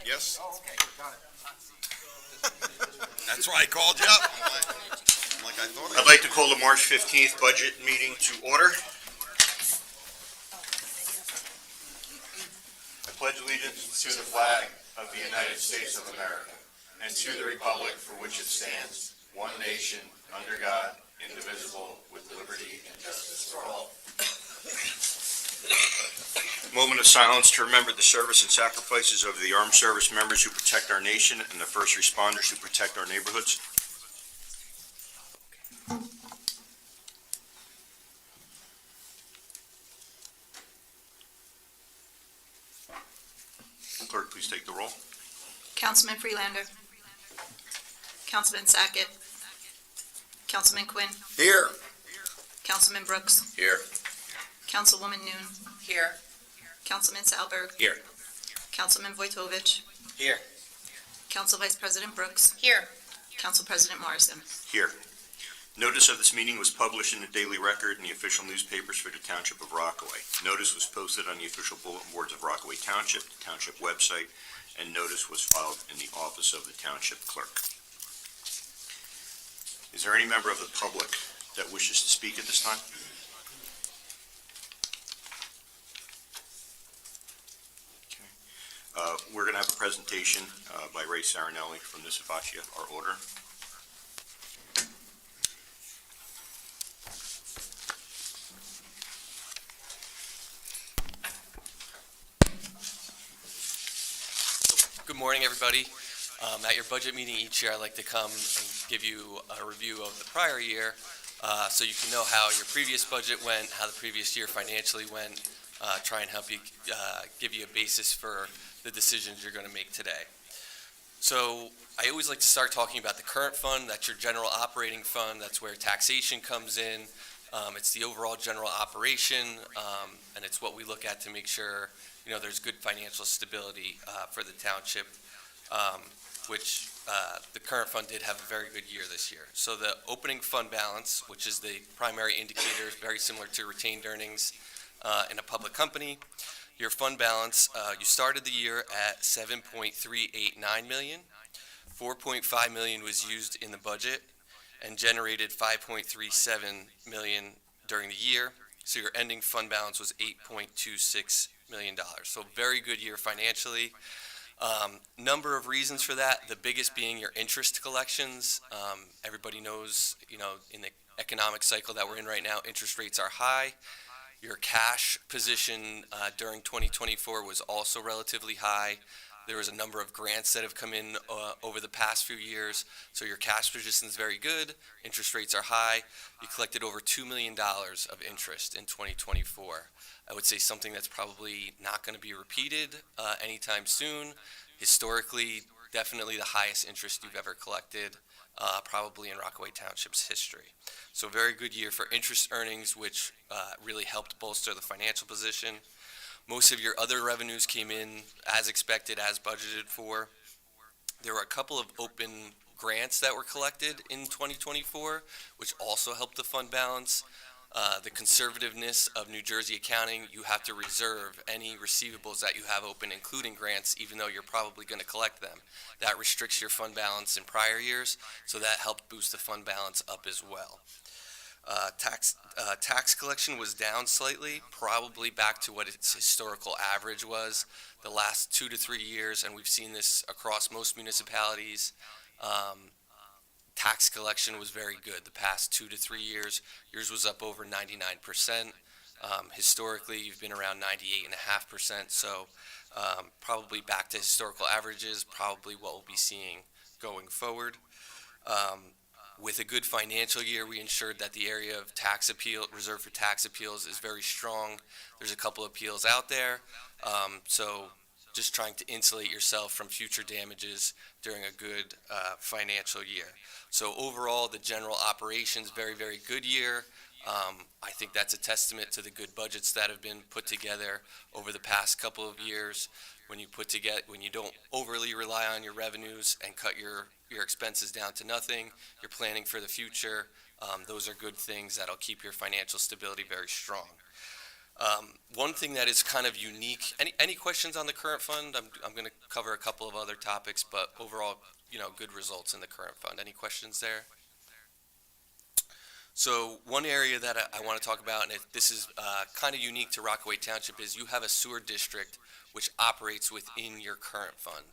Yes? Oh, okay, got it. That's why I called you up. I'm like, I thought I'd like to call the March 15th budget meeting to order. I pledge allegiance to the flag of the United States of America and to the republic for which it stands, one nation, under God, indivisible, with liberty and justice for all. Moment of silence to remember the service and sacrifices of the armed service members who protect our nation and the first responders who protect our neighborhoods. Clerk, please take the roll. Councilman Freelander. Councilman Sackett. Councilman Quinn. Here. Councilman Brooks. Here. Councilwoman Noon. Here. Councilman Salberg. Here. Councilman Vojtovich. Here. Council Vice President Brooks. Here. Council President Morrison. Here. Notice of this meeting was published in the Daily Record and the official newspapers for the Township of Rockaway. Notice was posted on the official bulletin boards of Rockaway Township, the Township website, and notice was filed in the office of the Township Clerk. Is there any member of the public that wishes to speak at this time? We're going to have a presentation by Ray Sarinelli from the Savaccia, our auditor. Good morning, everybody. At your budget meeting each year, I like to come and give you a review of the prior year so you can know how your previous budget went, how the previous year financially went, try and help you give you a basis for the decisions you're going to make today. So I always like to start talking about the current fund. That's your general operating fund. That's where taxation comes in. It's the overall general operation, and it's what we look at to make sure there's good financial stability for the township, which the current fund did have a very good year this year. So the opening fund balance, which is the primary indicator, is very similar to retained earnings in a public company. Your fund balance, you started the year at $7.389 million. $4.5 million was used in the budget and generated $5.37 million during the year. So your ending fund balance was $8.26 million. So very good year financially. Number of reasons for that, the biggest being your interest collections. Everybody knows, in the economic cycle that we're in right now, interest rates are high. Your cash position during 2024 was also relatively high. There was a number of grants that have come in over the past few years, so your cash position is very good. Interest rates are high. You collected over $2 million of interest in 2024. I would say something that's probably not going to be repeated anytime soon. Historically, definitely the highest interest you've ever collected, probably in Rockaway Township's history. So very good year for interest earnings, which really helped bolster the financial position. Most of your other revenues came in as expected, as budgeted for. There were a couple of open grants that were collected in 2024, which also helped the fund balance. The conservativeness of New Jersey accounting, you have to reserve any receivables that you have open, including grants, even though you're probably going to collect them. That restricts your fund balance in prior years, so that helped boost the fund balance up as well. Tax collection was down slightly, probably back to what its historical average was the last 2 to 3 years, and we've seen this across most municipalities. Tax collection was very good the past 2 to 3 years. Yours was up over 99%. Historically, you've been around 98.5%, so probably back to historical averages, probably what we'll be seeing going forward. With a good financial year, we ensured that the area of tax appeal, reserved for tax appeals, is very strong. There's a couple of appeals out there, so just trying to insulate yourself from future damages during a good financial year. So overall, the general operations, very, very good year. I think that's a testament to the good budgets that have been put together over the past couple of years. When you don't overly rely on your revenues and cut your expenses down to nothing, you're planning for the future. Those are good things that'll keep your financial stability very strong. One thing that is kind of unique, any questions on the current fund? I'm going to cover a couple of other topics, but overall, good results in the current fund. Any questions there? So one area that I want to talk about, and this is kind of unique to Rockaway Township, is you have a sewer district which operates within your current fund.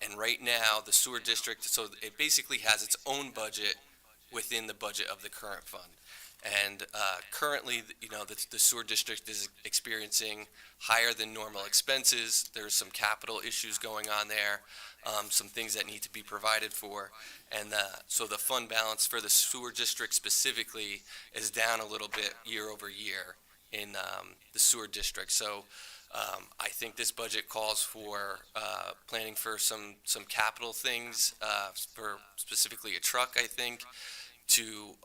And right now, the sewer district, so it basically has its own budget within the budget of the current fund. And currently, the sewer district is experiencing higher than normal expenses. There's some capital issues going on there, some things that need to be provided for. And so the fund balance for the sewer district specifically is down a little bit year over year in the sewer district. So I think this budget calls for planning for some capital things, for specifically a truck, I think, to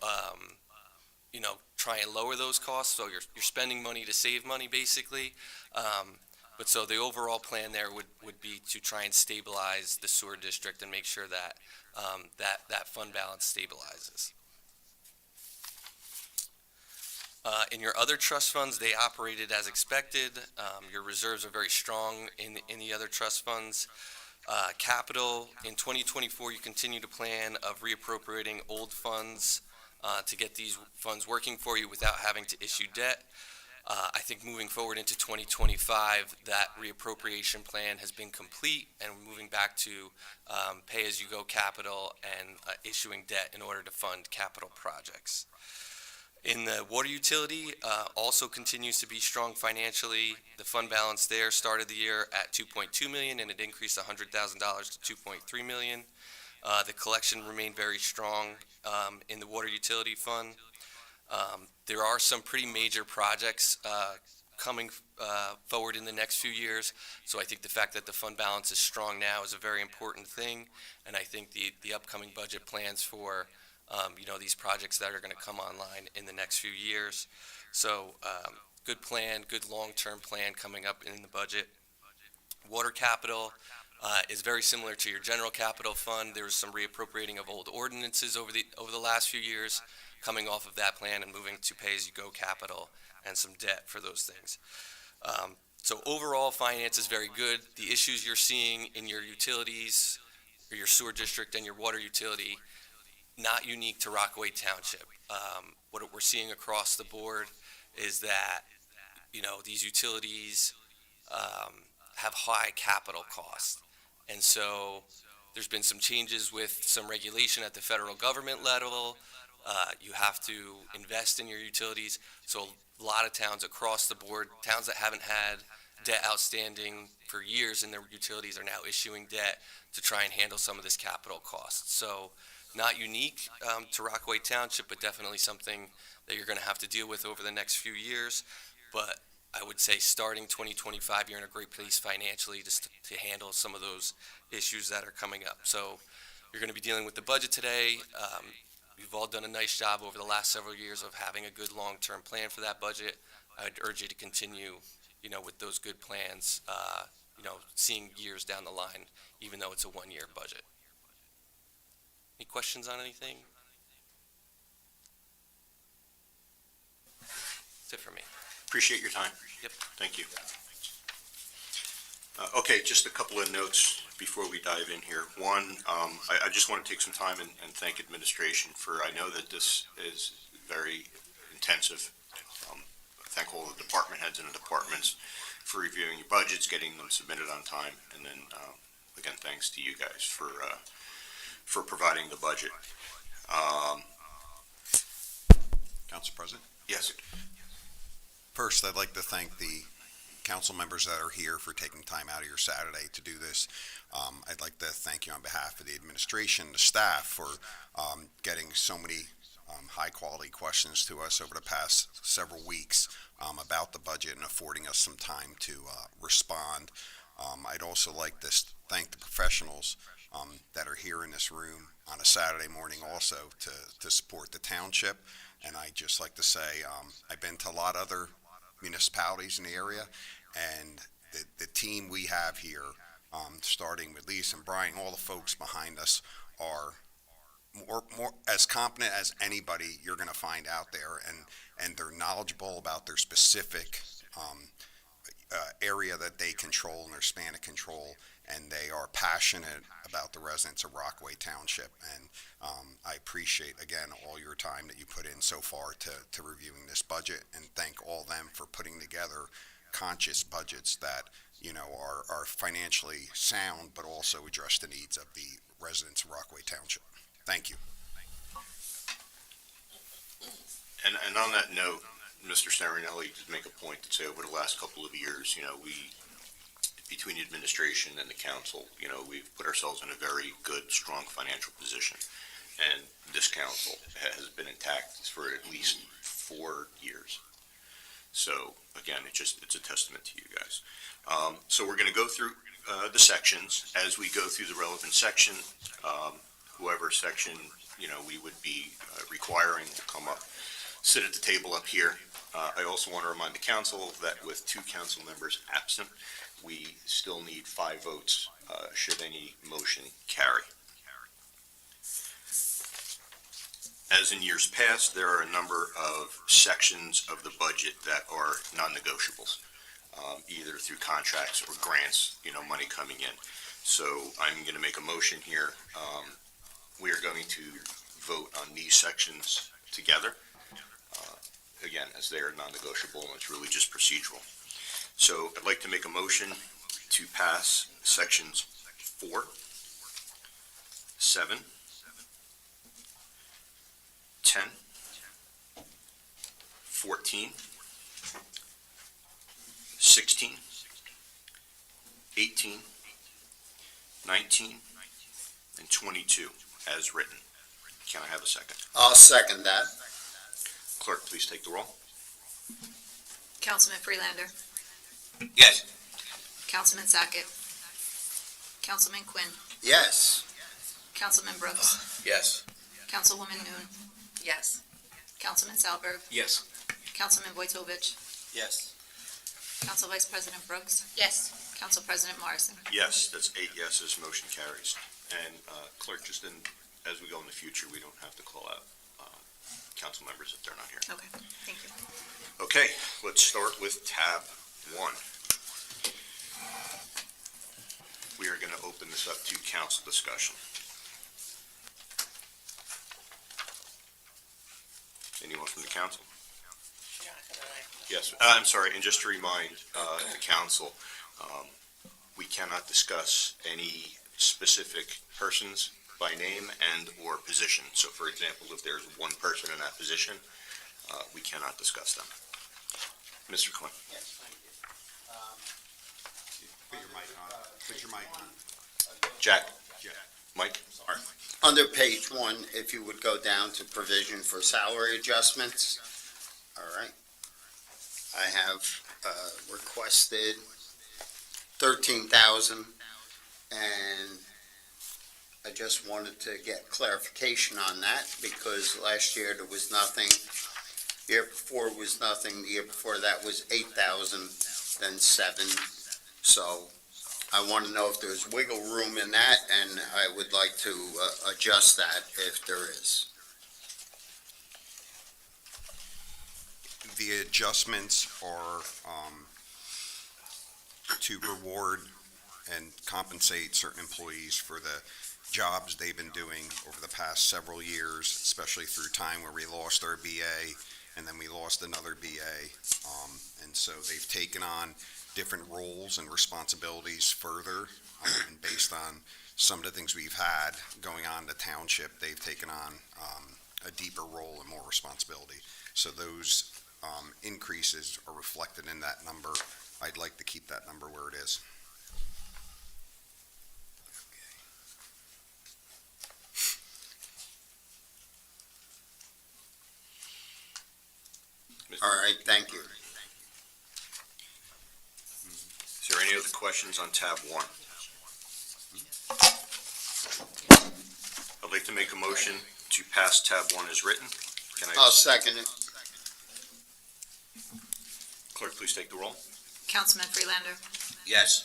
try and lower those costs. So you're spending money to save money, basically. But so the overall plan there would be to try and stabilize the sewer district and make sure that that fund balance stabilizes. In your other trust funds, they operated as expected. Your reserves are very strong in the other trust funds. Capital, in 2024, you continue to plan of reappropriating old funds to get these funds working for you without having to issue debt. I think moving forward into 2025, that reappropriation plan has been complete, and we're moving back to pay-as-you-go capital and issuing debt in order to fund capital projects. In the water utility, also continues to be strong financially. The fund balance there started the year at $2.2 million, and it increased $100,000 to $2.3 million. The collection remained very strong in the water utility fund. There are some pretty major projects coming forward in the next few years, so I think the fact that the fund balance is strong now is a very important thing, and I think the upcoming budget plans for these projects that are going to come online in the next few years. So good plan, good long-term plan coming up in the budget. Water capital is very similar to your general capital fund. There was some reappropriating of old ordinances over the last few years, coming off of that plan and moving to pay-as-you-go capital and some debt for those things. So overall, finance is very good. The issues you're seeing in your utilities, or your sewer district and your water utility, not unique to Rockaway Township. What we're seeing across the board is that, these utilities have high capital costs. And so there's been some changes with some regulation at the federal government level. You have to invest in your utilities. So a lot of towns across the board, towns that haven't had debt outstanding for years in their utilities, are now issuing debt to try and handle some of this capital cost. So not unique to Rockaway Township, but definitely something that you're going to have to deal with over the next few years. But I would say starting 2025, you're in a great place financially just to handle some of those issues that are coming up. So you're going to be dealing with the budget today. You've all done a nice job over the last several years of having a good long-term plan for that budget. I'd urge you to continue, with those good plans, seeing years down the line, even though it's a one-year budget. Any questions on anything? That's it for me. Appreciate your time. Yep. Thank you. Okay, just a couple of notes before we dive in here. One, I just want to take some time and thank administration I know that this is very intensive. Thank all the department heads and the departments for reviewing your budgets, getting them submitted on time, and then, again, thanks to you guys for providing the budget. Council President? Yes. First, I'd like to thank the council members that are here for taking time out of your Saturday to do this. I'd like to thank you on behalf of the administration, the staff, for getting so many high-quality questions to us over the past several weeks about the budget and affording us some time to respond. I'd also like to thank the professionals that are here in this room on a Saturday morning also to support the township. And I'd just like to say I've been to a lot of other municipalities in the area, and the team we have here, starting with Lisa and Brian, all the folks behind us, are more as competent as anybody you're going to find out there, and they're knowledgeable about their specific area that they control and their span of control, and they are passionate about the residents of Rockaway Township. And I appreciate, again, all your time that you put in so far to reviewing this budget, and thank all them for putting together conscious budgets that, you know, are financially sound, but also address the needs of the residents of Rockaway Township. Thank you. And on that note, Mr. Starinelli did make a point to say over the last couple of years, you know, between the administration and the council, you know, we've put ourselves in a very good, strong financial position. And this council has been intact for at least 4 years. So again, it's a testament to you guys. So we're going to go through the sections. As we go through the relevant section, whoever section, you know, we would be requiring will come up, sit at the table up here. I also want to remind the council that with 2 council members absent, we still need 5 votes should any motion carry. As in years past, there are a number of sections of the budget that are non-negotiables, either through contracts or grants, you know, money coming in. So I'm going to make a motion here. We are going to vote on these sections together. Again, as they are non-negotiable, and it's really just procedural. So I'd like to make a motion to pass sections 4, 7, 10, 14, 16, 18, 19, and 22 as written. Can I have a second? I'll second that. Clerk, please take the roll. Councilman Freelander. Yes. Councilman Sackett. Councilman Quinn. Yes. Councilman Brooks. Yes. Councilwoman Noon. Yes. Councilman Salberg. Yes. Councilman Vojtovich. Yes. Council Vice President Brooks. Yes. Council President Morrison. Yes, that's 8 yeses, motion carries. And clerk, just as we go in the future, we don't have to call out council members if they're not here. Okay, thank you. Okay, let's start with tab 1. We are going to open this up to council discussion. Anyone from the council? Yes, I'm sorry, and just to remind the council, we cannot discuss any specific persons by name and/or position. So, for example, if there's one person in that position, we cannot discuss them. Mr. Quinn. Yes, thank you. Put your mic on. Put your mic on. Jack. Mike. Sorry. Under page 1, if you would go down to provision for salary adjustments. All right. I have requested 13,000, and I just wanted to get clarification on that, because last year there was nothing, the year before was nothing, the year before that was 8,000, then 7. So I want to know if there's wiggle room in that, and I would like to adjust that if there is. The adjustments are to reward and compensate certain employees for the jobs they've been doing over the past several years, especially through time where we lost our BA and then we lost another BA. And so they've taken on different roles and responsibilities further, and based on some of the things we've had going on in the township, they've taken on a deeper role and more responsibility. So those increases are reflected in that number. I'd like to keep that number where it is. All right, thank you. Is there any other questions on tab 1? I'd like to make a motion to pass tab 1 as written. Can I'll I, second it. clerk, please take the roll? Councilman Freelander. Yes.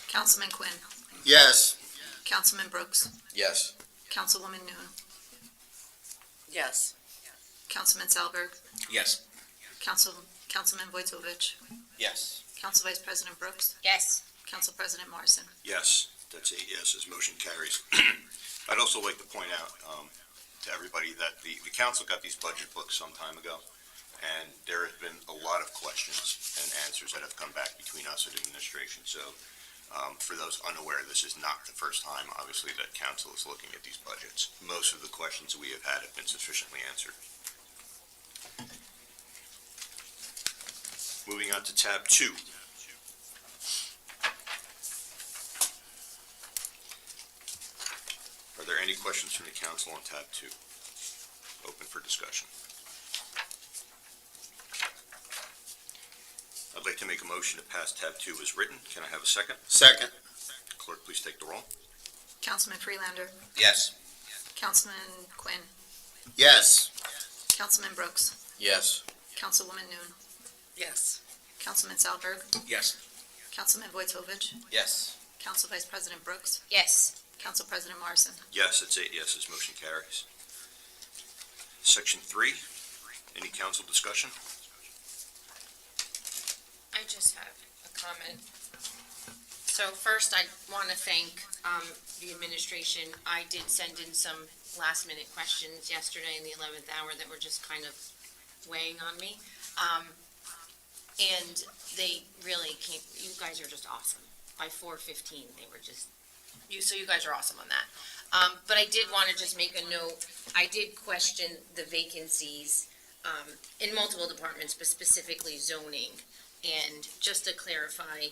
Councilman Quinn. Yes. Councilman Brooks. Yes. Councilwoman Noon. Yes. Councilman Salberg, Yes. Councilman Vojtovich, Yes. Council Vice President Brooks, Yes. Council President Morrison. Yes, that's 8 yeses, motion carries. I'd also like to point out to everybody that the council got these budget books some time ago, and there have been a lot of questions and answers that have come back between us and administration. So for those unaware, this is not the first time, obviously, that council is looking at these budgets. Most of the questions we have had have been sufficiently answered. Moving on to tab 2. Are there any questions from the council on tab 2? Open for discussion. I'd like to make a motion to pass tab 2 as written. Can I have a second? Second. Clerk, please take the roll. Councilman Freelander, Yes. Councilman Quinn, Yes. Councilman Brooks, Yes. Councilwoman Noon, Yes. Councilman Salberg, Yes. Councilman Vojtovich, Yes. Council Vice President Brooks, Yes. Council President Morrison. Yes, it's 8 yeses, motion carries. Section 3, any council discussion? I just have a comment. So first, I want to thank the administration. I did send in some last-minute questions yesterday in the 11th hour that were just kind of weighing on me. And they really came, you guys are just awesome. By 4:15, they were just, so you guys are awesome on that. But I did want to just make a note. I did question the vacancies in multiple departments, but specifically zoning. And just to clarify,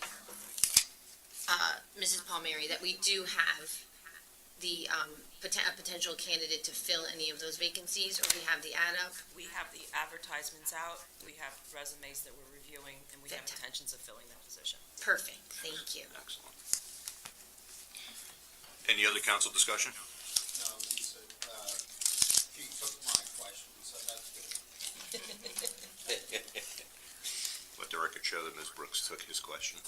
Mrs. Palmieri, that we do have the, a potential candidate to fill any of those vacancies, or we have the ad up? We have the advertisements out, we have resumes that we're reviewing, and we have Fantastic. intentions of filling that position. Perfect, thank you. Excellent. Any other council discussion? No, Lisa, she took my question, so that's good. Let the record show that Ms. Brooks took his question.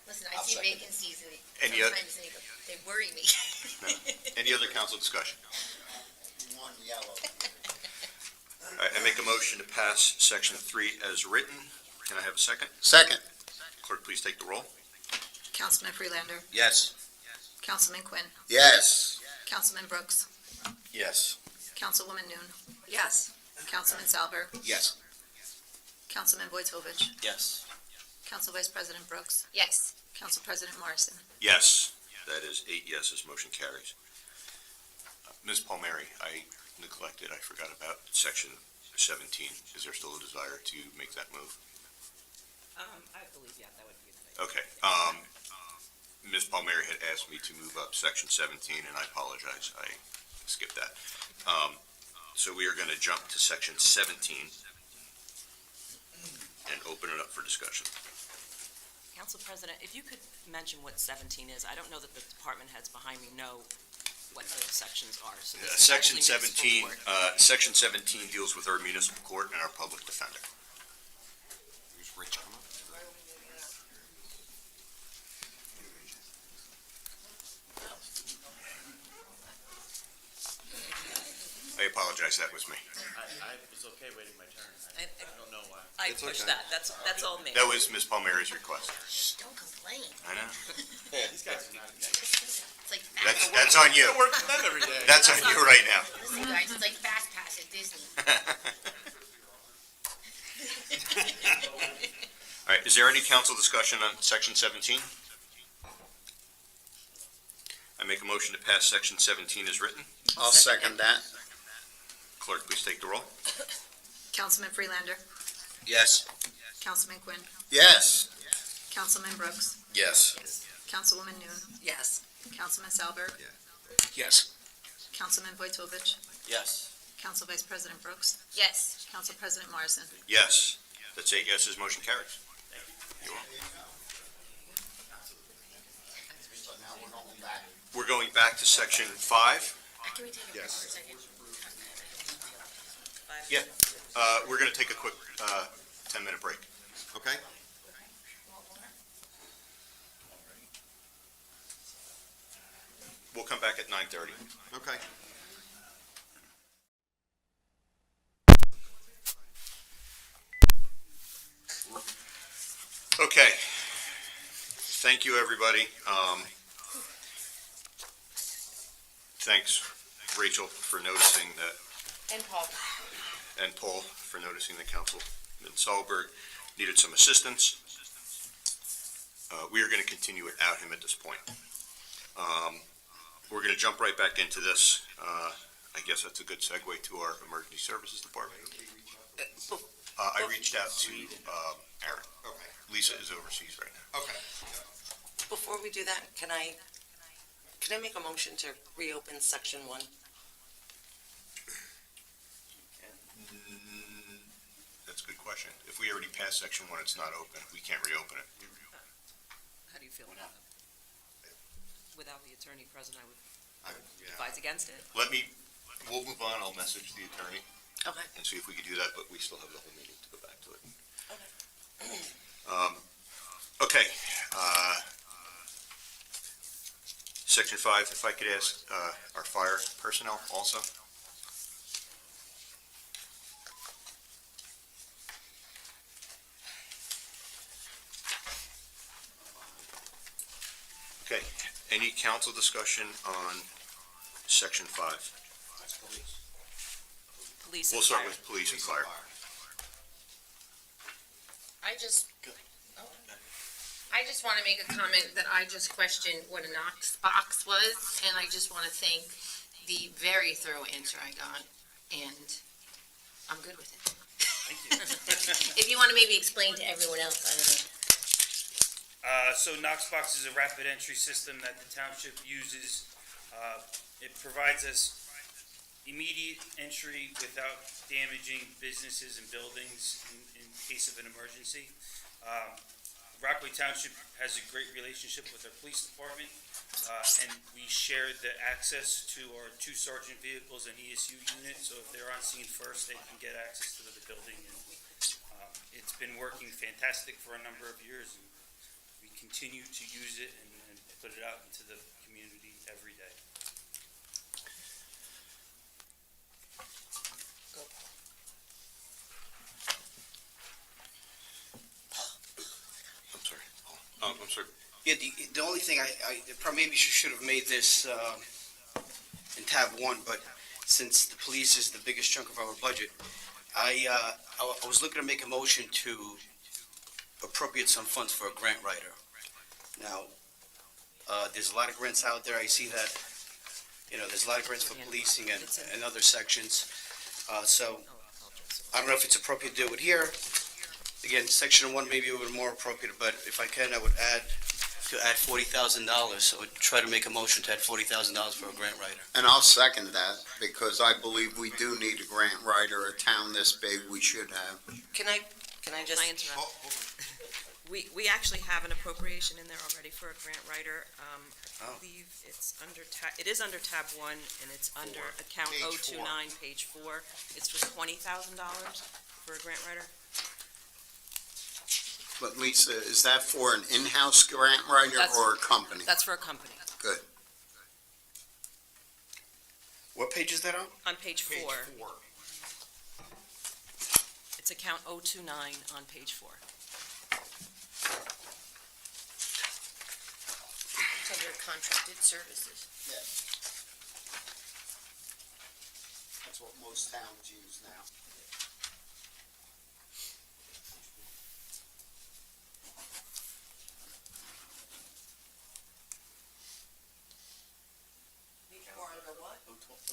Listen, I I'll see second. vacancies, and Any oth- sometimes they worry me. Any other council discussion? One yellow. All right, I make a motion to pass section 3 as written. Can I have a second? Second. Clerk, please take the roll. Councilman Freelander, Yes. Councilman Quinn, Yes. Councilman Brooks, Yes. Councilwoman Noon, Yes. Councilman Salberg, Yes. Councilman Vojtovich, Yes. Council Vice President Brooks, Yes, Council President Morrison. Yes, that is 8 yeses, motion carries. Ms. Palmieri, I neglected, I forgot about section 17. Is there still a desire to make that move? I believe, yeah, that would be the thing. Okay, Ms. Palmieri had asked me to move up section 17, and I apologize, I skipped that. So we are going to jump to section 17 and open it up for discussion. Council President, if you could mention what 17 is, I don't know that the department heads behind me know what those sections are. So this is Section actually municipal 17, court. Section 17 deals with our municipal court and our public defender. Who's Rich come up? I apologize, that was me. I was okay waiting my turn. I I don't know why. I It's pushed okay. that, that's all me. That was Ms. Palmieri's request. shh, don't complain. I know. These guys are not It's like That's on you. I work with them every day. That's on you right now. Listen, guys, it's like Fast Pass at Disney. All right, is there any council discussion on section 17? I make a motion to pass section 17 as written. I'll second that. Clerk, please take the roll. Councilman Freelander, Yes. Councilman Quinn, Yes. Councilman Brooks, Yes. Councilwoman Noon, Yes. Councilman Salberg, Yes. Councilman Vojtovich, Yes. Council Vice President Brooks, Yes, Council President Morrison. Yes. That's 8 yeses, motion carries. You're welcome. So now we're going back. We're going back to section 5. can we take a break Yes. for a second? Yeah. We're going to take a quick 10-minute break. Okay? We'll come back at 9:30. Okay. Thank you, everybody. Thanks, Rachel, for noticing that, And Paul. and Paul for noticing that Councilman Solberg needed some assistance. We are going to continue without him at this point. We're going to jump right back into this. I guess that's a good segue to our Emergency Services Department. I reached out to Aaron. Okay. Lisa is overseas right now. Okay. Before we do that, can I make a motion to reopen section 1? That's a good question. If we already passed section 1, it's not open. We can't reopen it. How do you feel about it? Without the attorney present, I would Yeah. advise against it. We'll move on. I'll message the attorney Okay. and see if we can do that, but we still have the whole meeting to go back to it. Okay. Okay. Section 5, if I could ask our fire personnel also. Okay, any council discussion on section 5? That's police. Police and We'll start fire. with police and fire. I just want to make a comment that I just questioned what a Knox box was, and I just want to thank the very thorough answer I got, and I'm good with it. Thank you. If you want to maybe explain to everyone else, I don't know. So Knoxbox is a rapid entry system that the township uses. It provides us immediate entry without damaging businesses and buildings in case of an emergency. Rockaway Township has a great relationship with our police department, and we share the access to our 2 sergeant vehicles and ESU unit, so if they're on scene first, they can get access to the building. And it's been working fantastic for a number of years, and we continue to use it and put it out into the community every day. I'm sorry. I'm sorry. Yeah, the only thing I maybe should have made this in tab 1, but since the police is the biggest chunk of our budget, I was looking to make a motion to appropriate some funds for a grant writer. Now, there's a lot of grants out there. I see that, there's a lot of grants for policing and other sections. So I don't know if it's appropriate to do it here. Again, section 1 may be a little more appropriate, but if I can, I would add $40,000. So I would try to make a motion to add $40,000 for a grant writer. And I'll second that, because I believe we do need a grant writer. A town this big, we should have. Can I just? Can I interrupt? We actually have an appropriation in there already for a grant writer. I believe it is under tab 1, and it's under account Page 4. 029, page 4. It's for $20,000 for a grant writer. But Lisa, is that for an in-house grant writer That's- or a company? That's for a company. Good. What page is that on? On page 4. It's account 029 on page 4. It's under contracted services. Yes. That's what most towns use now.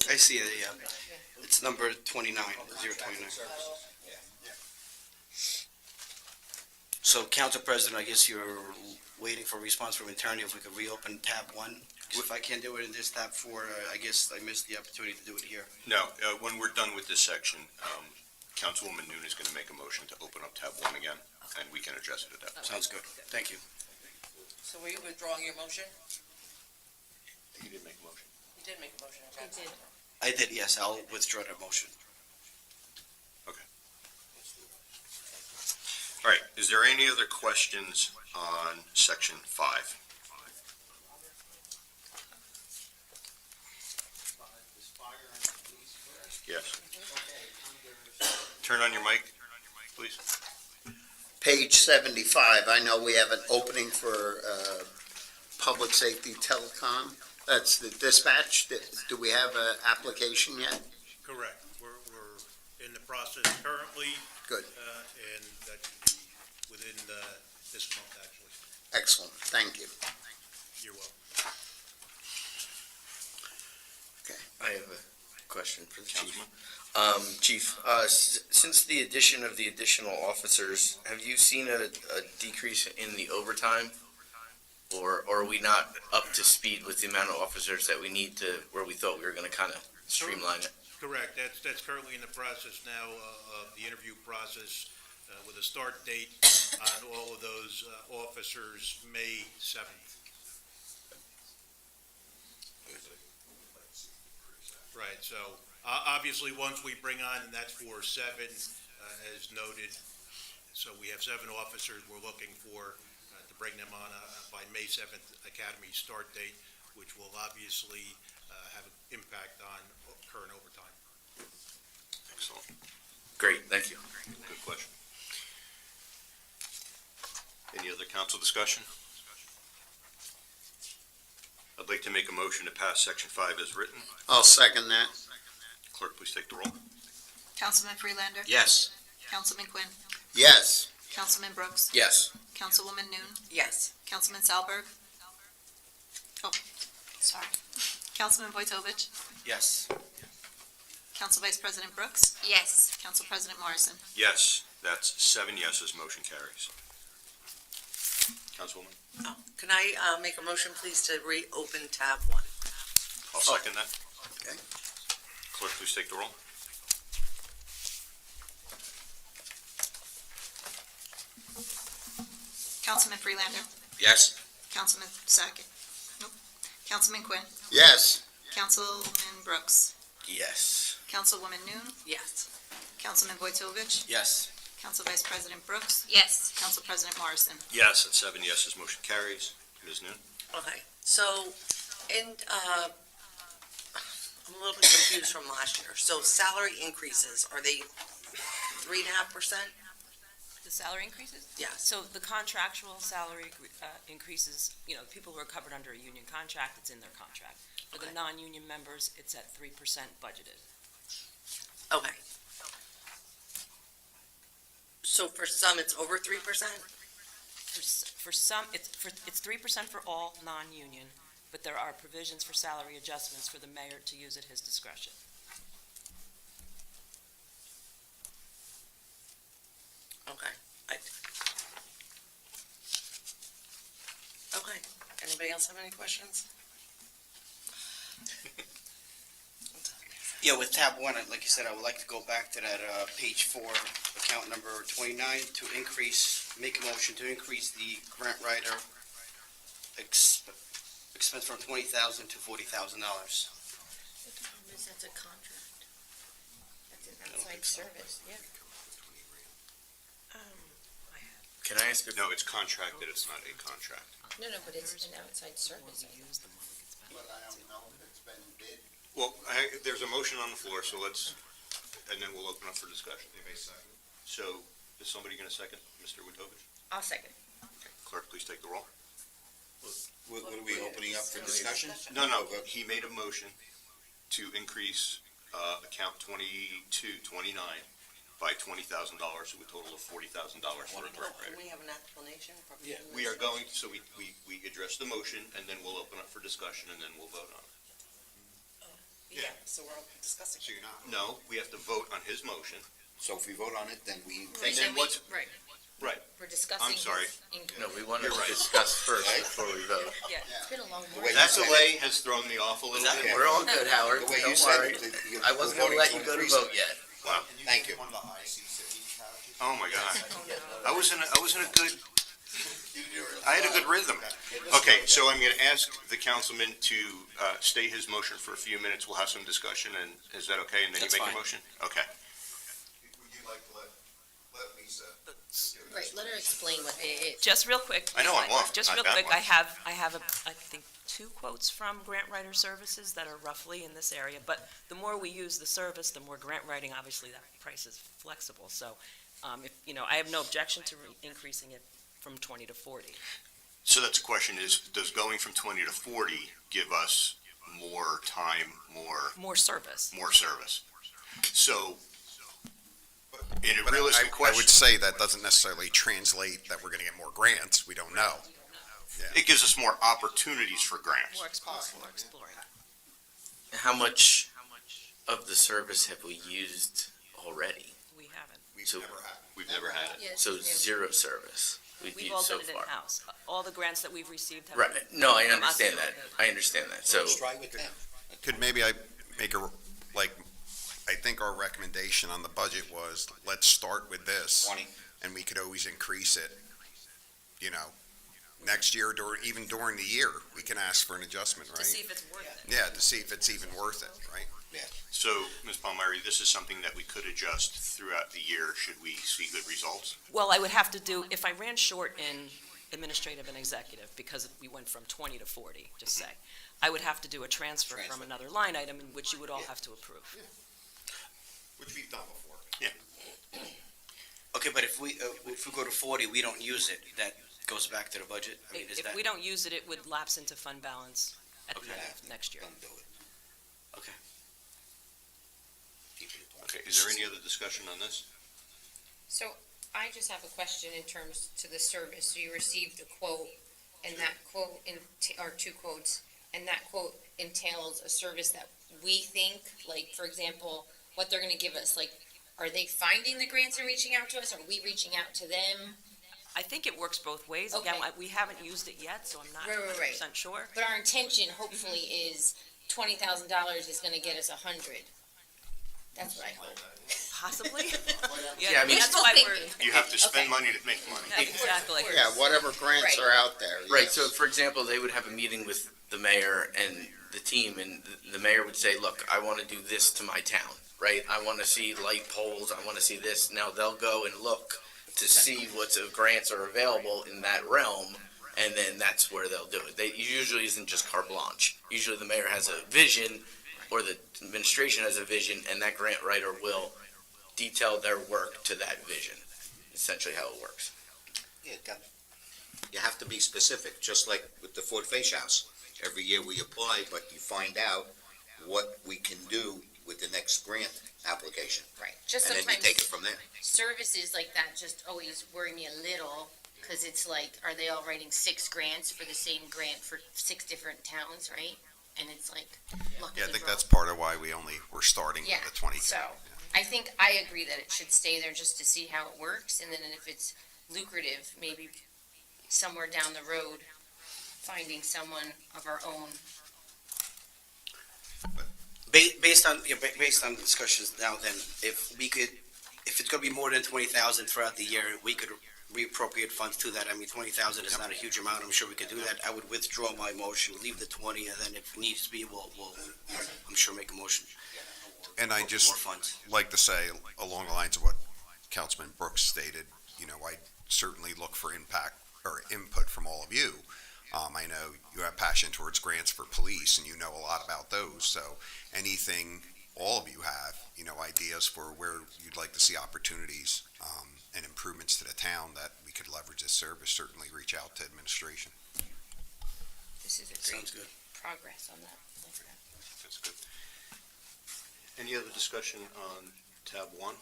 I see it, yeah. It's number 29, 029. So, Council President, I guess you're waiting for a response from attorney if we could reopen tab 1? 'Cause if I can't do it in this tab 4, I guess I missed the opportunity to do it here. No, when we're done with this section, Councilwoman Noon is going to make a motion to open up tab 1 again, and we can address it at that point. Sounds good. Thank you. So were you withdrawing your motion? You didn't make a motion. You did make a motion. I did. I did, yes. I'll withdraw that motion. All right, is there any other questions on section 5? Yes. Turn on your mic, please. Page 75, I know we have an opening for public safety telecom. That's the dispatch. Do we have an application yet? Correct. We're in the process currently. Good. And that should be within this month, actually. Excellent, thank you. You're welcome. I have a question for the chief. Councilman? Chief, since the addition of the additional officers, have you seen a decrease in the overtime? Or are we not up to speed with the amount of officers that we need to, where we thought we were gonna kind of streamline it? Correct. That's currently in the process now of the interview process with a start date on all of those officers, May 7th. Right, so obviously, once we bring on, and that's for 7, as noted, so we have 7 officers we're looking for to bring them on by May 7th academy start date, which will obviously have an impact on current overtime. Excellent. Great, thank you. Good question. Any other council discussion? I'd like to make a motion to pass section 5 as written. I'll second that. Clerk, please take the roll. Councilman Freelander. Yes. Councilman Quinn. Yes. Councilman Brooks. Yes. Councilwoman Noon. Yes. Councilman Salberg. Oh, sorry. Councilman Vojtovich. Yes. Council Vice President Brooks. Yes. Council President Morrison. Yes, that's 7 yeses, motion carries. Councilwoman? Oh, can I make a motion, please, to reopen tab 1? I'll second that. Okay. Clerk, please take the roll. Councilman Freelander. Yes. Councilman Sackett. Nope. Councilman Quinn. Yes. Councilman Brooks. Yes. Councilwoman Noon. Yes. Councilman Vojtovich. Yes. Council Vice President Brooks. Yes. Council President Morrison. Yes, that's 7 yeses, motion carries. Ms. Noon? Okay, so, I'm a little bit confused from last year. So salary increases, are they 3.5%? The salary increases? Yes. So the contractual salary increases, people who are covered under a union contract, it's in their contract. For the Okay. non-union members, it's at 3% budgeted. Okay. So for some, it's over 3%? For some, it's 3% for all non-union, but there are provisions for salary adjustments for the mayor to use at his discretion. Okay. Okay, anybody else have any questions? Yeah, with tab 1, like you said, I would like to go back to that page 4, account number 29, to make a motion to increase the grant writer expense from $20,000 to $40,000. That's a contract. That's an don't outside think so. service, yeah. Can I ask a No, it's contracted, it's not a contract. No, but it's an outside service. But I don't know if it's been bid. Well, there's a motion on the floor, so and then we'll open up for discussion. So, is somebody going to second, Mr. Wojtovich? I'll second. Clerk, please take the roll. What are we opening up for discussion? No, he made a motion to increase account 2229 by $20,000 to a total of $40,000 for a grant Can writer. we have an explanation? We are going, so we address the motion, and then we'll open up for discussion, and then we'll vote on it. Yeah, so we're discussing. So you're not, No, we have to vote on his motion. so if we vote on it, then we. And then what's, Right. Right. We're discussing. I'm sorry. his increase. No, we want to You're right. discuss first before we vote. It's been a long The morning. way you That said delay has thrown me off a little That- bit. We're all good, Howard, The way you don't said worry. it, I wasn't gonna let you go to vote yet. Wow, Thank you. oh my God. I was in a good, I had a good rhythm. Okay, so I'm going to ask the councilman to stay his motion for a few minutes. We'll have some discussion, and is that okay? And then you That's make a fine. motion? Okay. Would you like to let Lisa? Right, let her explain what it is. Just real quick. I know, I'm off, Just not real that quick, much. I have, I think, 2 quotes from Grant Writer Services that are roughly in this area, but the more we use the service, the more grant writing, obviously that price is flexible. So I have no objection to increasing it from 20 to 40. So that's the question is, does going from 20 to 40 give us more time, More service. more service? So, in a But realistic I would question, say that doesn't necessarily translate that we're gonna get more grants, we don't know. it gives us more opportunities for grants. More exploring. How much of the service have we used already? We haven't. So, We've never had it. so zero service we've We've used all so done it far. in-house. All the grants that we've received have. Right, no, I from us understand that, and- I understand that, so, Let's try with them. Could maybe I make I think our recommendation on the budget was, let's start with this, 20. and we could always increase it, next year, even during the year, we can ask for an adjustment, To see right? if it's worth it. Yeah, to see if it's even worth it, right? So, Ms. Palmieri, this is something that we could adjust throughout the year should we see good results? Well, I would have to do, if I ran short in administrative and executive, because we went from 20 to 40, just say, I would have to do a transfer from Transfer. another line item, in which you would all have to approve. Which we've done before. Okay, but if we go to 40, we don't use it, that goes back to the budget? I mean, is If that? we don't use it, it would lapse into fund balance at the Okay. end of next year. Don't do it. Okay. Keep it at 20. Okay, is there any other discussion on this? So I just have a question in terms to the service. So you received a quote, and that quote, or two quotes, and that quote entails a service that we think, like, for example, what they're gonna give us, like, are they finding the grants and reaching out to us? Are we reaching out to them? I think it works both ways. Again, Okay. we haven't used it yet, so I'm not Right. 100% sure. But our intention hopefully is $20,000 is gonna get us 100. That's what I hope. Possibly. Yeah, I mean- That's why we're, Thinking. You have to spend Okay. money to make money. yeah, exactly. Yeah, whatever grants are out there. right, yes. so for example, they would have a meeting with the mayor and the team, and the mayor would say, look, I want to do this to my town, right? I want to see light poles, I want to see this. Now, they'll go and look to see what grants are available in that realm, and then that's where they'll do it. It usually isn't just carte blanche. Usually the mayor has a vision, or the administration has a vision, and that grant writer will detail their work to that vision, essentially how it works. Yeah, you have to be specific, just like with the Ford Face House. Every year we apply, but you find out what we can do with the next grant application. Right. Just And then you sometimes take it from there. services like that just always worry me a little, because it's like, are they all writing 6 grants for the same grant for 6 different towns, right? And it's like, luck Yeah, I of the think draw. that's part of why we're starting Yeah, with the 20. so, I think I agree that it should stay there just to see how it works, and then if it's lucrative, maybe somewhere down the road, finding someone of our own. Based on the discussions now, then, if it's gonna be more than 20,000 throughout the year, we could reappropriate funds to that. I mean, 20,000 is not a huge amount. I'm sure we could do that. I would withdraw my motion, leave the 20, and then if needs to be, we'll, I'm sure, make a motion. And I for just more funds. like to say, along the lines of what Councilman Brooks stated, I certainly look for impact or input from all of you. I know you have passion towards grants for police, and you know a lot about those, so anything all of you have, ideas for where you'd like to see opportunities and improvements to the town that we could leverage this service, certainly reach out to administration. This is a great Sounds good. progress on that. Like that. That's good. Any other discussion on tab 1?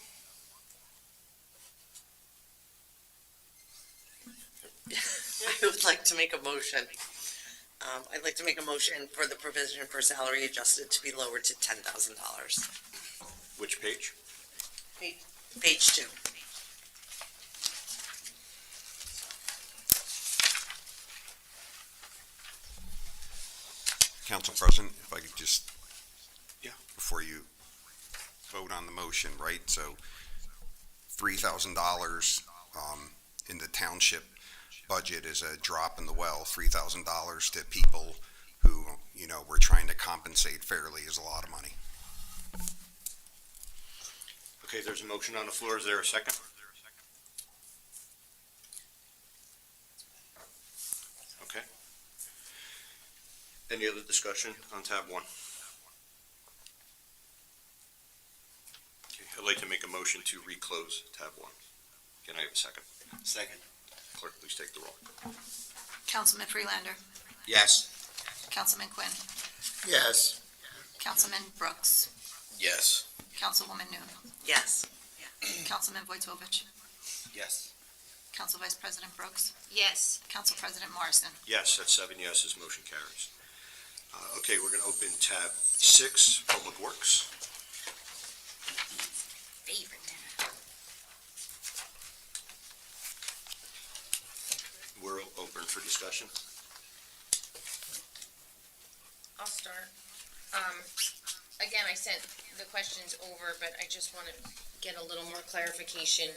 I would like to make a motion. I'd like to make a motion for the provision for salary adjusted to be lowered to $10,000. Which page? Page 2. Council President, if I could just, Yeah. before you vote on the motion, right, so $3,000 in the township budget is a drop in the well. $3,000 to people who, we're trying to compensate fairly is a lot of money. Okay, there's a motion on the floor. Is there a second? Okay. Any other discussion on tab 1? Okay, I'd like to make a motion to reclose tab 1. Can I have a second? Second. Clerk, please take the roll. Councilman Freelander. Yes. Councilman Quinn. Yes. Councilman Brooks. Yes. Councilwoman Noon. Yes. Councilman Vojtovich. Yes. Council Vice President Brooks. Yes. Council President Morrison. Yes, that's 7 yeses, motion carries. Okay, we're going to open tab 6, Public Works. Favorite. We're open for discussion. I'll start. Again, I sent the questions over, but I just want to get a little more clarification.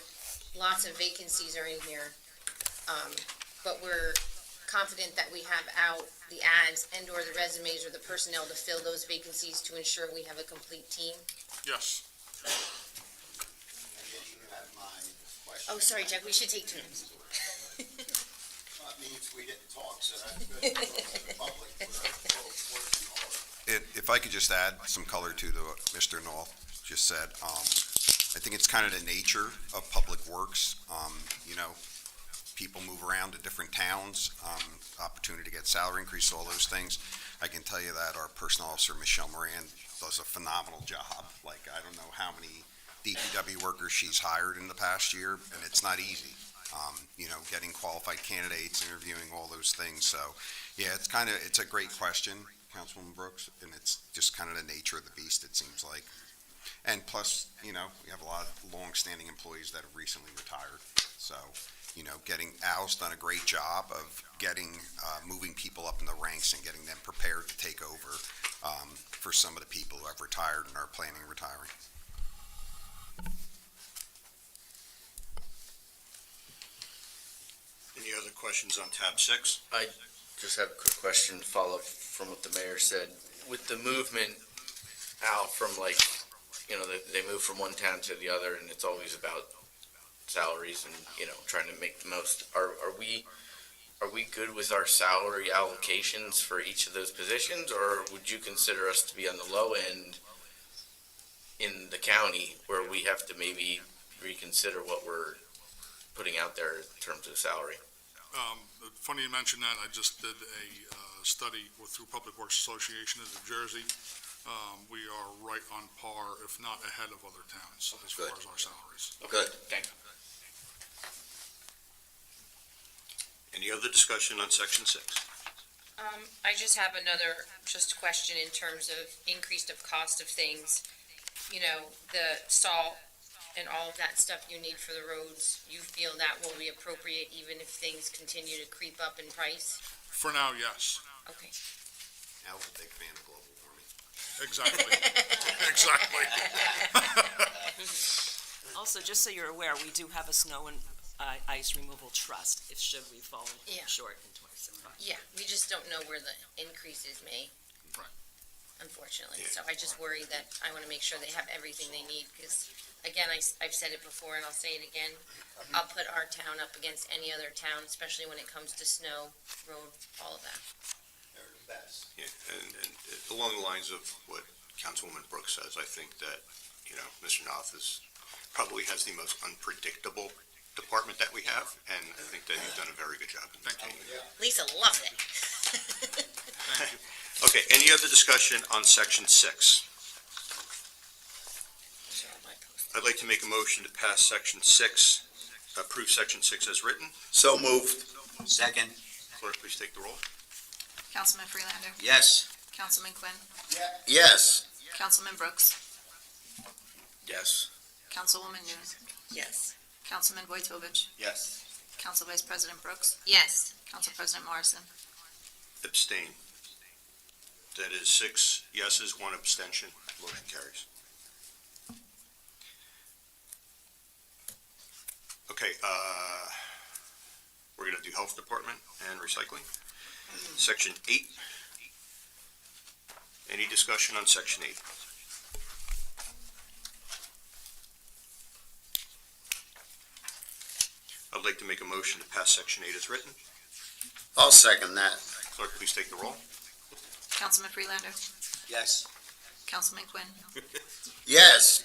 Lots of vacancies are in here, but we're confident that we have out the ads and/or the resumes or the personnel to fill those vacancies to ensure we have a complete team. Yes. Oh, sorry, Jack, we should take turns. That means we didn't talk, so that's good for the public. We're working hard. If I could just add some color to what Mr. Knoll just said, I think it's kind of the nature of public works. People move around to different towns, opportunity to get salary increase, all those things. I can tell you that our personnel officer, Michelle Moran, does a phenomenal job. Like, I don't know how many DPW workers she's hired in the past year, and it's not easy. Getting qualified candidates, interviewing, all those things. So, yeah, it's a great question, Councilwoman Brooks, and it's just kind of the nature of the beast, it seems like. And plus, we have a lot of long-standing employees that have recently retired. So, Al's done a great job of moving people up in the ranks and getting them prepared to take over for some of the people who have retired and are planning on retiring. Any other questions on tab 6? I just have a quick question to follow up from what the mayor said. With the movement out from they move from one town to the other and it's always about salaries and, trying to make the most. Are we good with our salary allocations for each of those positions, or would you consider us to be on the low end in the county where we have to maybe reconsider what we're putting out there in terms of salary? Funny you mention that. I just did a study through Public Works Association in New Jersey. We are right on par, if not ahead of other towns as far as our salaries. Good. Thank you. Any other discussion on section 6? I just have another question in terms of increased of cost of things. The salt and all of that stuff you need for the roads, you feel that will be appropriate even if things continue to creep up in price? For now, yes. Okay. Al's a big fan of global warming. Exactly. Exactly. Also, just so you're aware, we do have a snow and ice removal trust if should we fall Yeah. short in 2025. Yeah, we just don't know where the increases may. Right. Unfortunately, Yeah. so I just worry that I want to make sure they have everything they need, because, again, I've said it before and I'll say it again, I'll put our town up against any other town, especially when it comes to snow, road, all of that. They're the best. Yeah, and along the lines of what Councilwoman Brooks says, I think that, Mr. Noth probably has the most unpredictable department that we have, and I think that you've done a very good job. Thank you. Lisa loves it. Thank you. Okay, any other discussion on section 6? I'd like to make a motion to pass section 6, approve section 6 as written. So moved. Second. Clerk, please take the roll. Councilman Freelander. Yes. Councilman Quinn. Yes. Councilman Brooks. Yes. Councilwoman Noon. Yes. Councilman Vojtovich. Yes. Council Vice President Brooks. Yes. Council President Morrison. Abstain. That is 6 yeses, 1 abstention. Motion carries. Okay, we're going to do Health Department and Recycling. Section 8. Any discussion on Section 8? I'd like to make a motion to pass Section 8 as written. I'll second that. Clerk, please take the roll. Councilman Freelander. Yes. Councilman Quinn. Yes.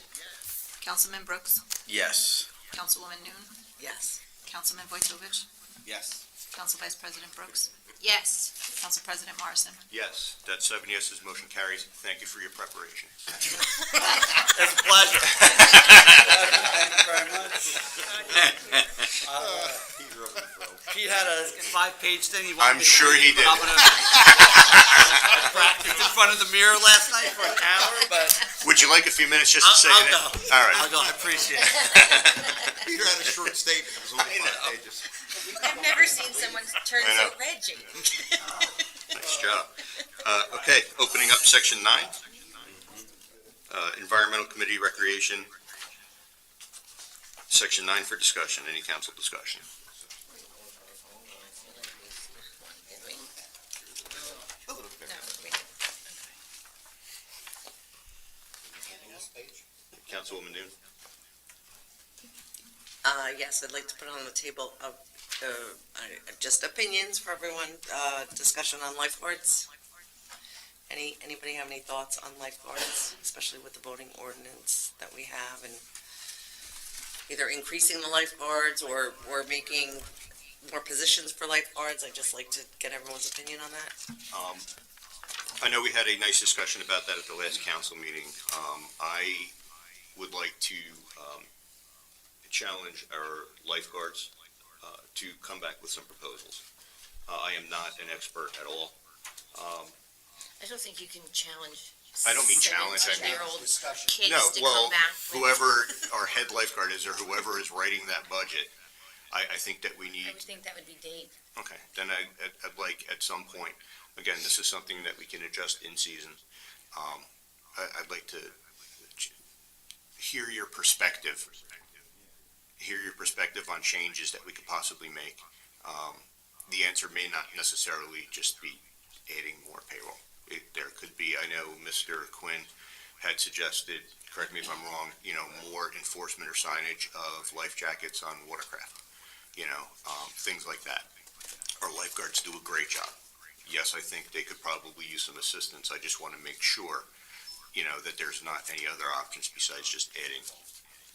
Councilman Brooks. Yes. Councilwoman Noon. Yes. Councilman Vojtovich, Yes. Council Vice President Brooks, Yes. Council President Morrison. Yes, that's 7 yeses, motion carries. Thank you for your preparation. It's a pleasure. Thank you very much. Pete had a 5-page thing he wanted I'm sure he did. I practiced in front of the mirror last night for an hour, but Would you like a few minutes just to say I'll it? go. All right. I'll go, I appreciate it. Peter had a short statement, it was only 5 pages. I've never seen someone turn I so know. red, Jake. Nice job. Okay, opening up section 9. Environmental Committee Recreation. Section 9 for discussion. Any council discussion? Councilwoman Dune? Yes, I'd like to put on the table of, just opinions for everyone, discussion on lifeguards. Anybody have any thoughts on lifeguards, especially with the voting ordinance that we have, and either increasing the lifeguards or making more positions for lifeguards? I'd just like to get everyone's opinion on that. I know we had a nice discussion about that at the last council meeting. I would like to challenge our lifeguards to come back with some proposals. I am not an expert at all. I don't think you can challenge. I don't mean challenge, I mean- 17-year-old Discussion. kids No, to well, come back with. whoever our head lifeguard is or whoever is writing that budget, I think that we I need, would think that would be Dave. okay, then I'd like at some point, again, this is something that we can adjust in season. I'd like to hear your perspective on changes that we could possibly make. The answer may not necessarily just be adding more payroll. There could be, I know Mr. Quinn had suggested, correct me if I'm wrong, more enforcement or signage of life jackets on watercraft, things like that. Our lifeguards do a great job. Yes, I think they could probably use some assistance. I just want to make sure, that there's not any other options besides just adding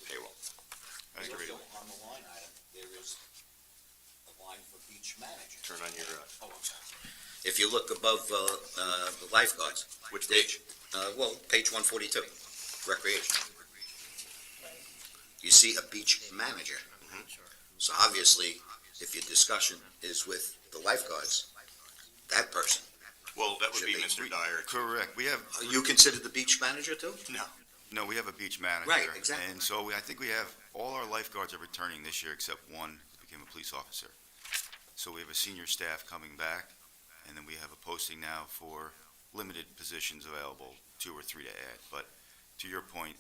payroll. I agree. On the line item, there is a line for beach manager. Turn on your, Oh, I'm sorry. If you look above the lifeguards, which page? page 142, recreation. You see a beach manager. So obviously, if your discussion is with the lifeguards, that person, Well, that would be Should be. Mr. Dyer. Correct. We have, you consider the beach manager too? no, we have a beach manager. Right, exactly. And so I think we have, all our lifeguards are returning this year except one who became a police officer. So we have a senior staff coming back, and then we have a posting now for limited positions available, 2 or 3 to add. But to your point,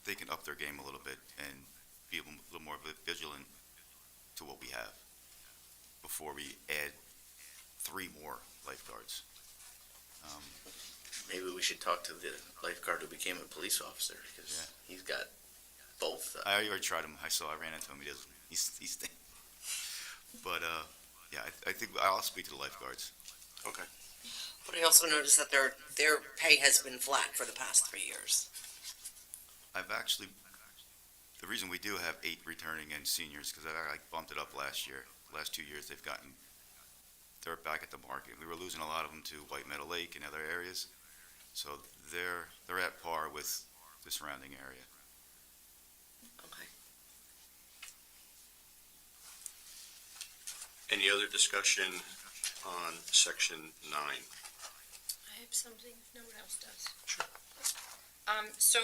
they can up their game a little bit and be a little more vigilant to what we have before we add 3 more lifeguards. Maybe we should talk to the lifeguard who became a police officer, because Yeah. he's got both. I already tried him. I ran into him. He doesn't. He's. But yeah, I think I'll speak to the lifeguards. Okay. But I also noticed that their pay has been flat for the past 3 years. I've actually, the reason we do have 8 returning and seniors, because I bumped it up last year. Last 2 years, they're back at the market. We were losing a lot of them to White Meadow Lake and other areas. So they're at par with the surrounding area. Okay. Any other discussion on section 9? I have something no one else does. So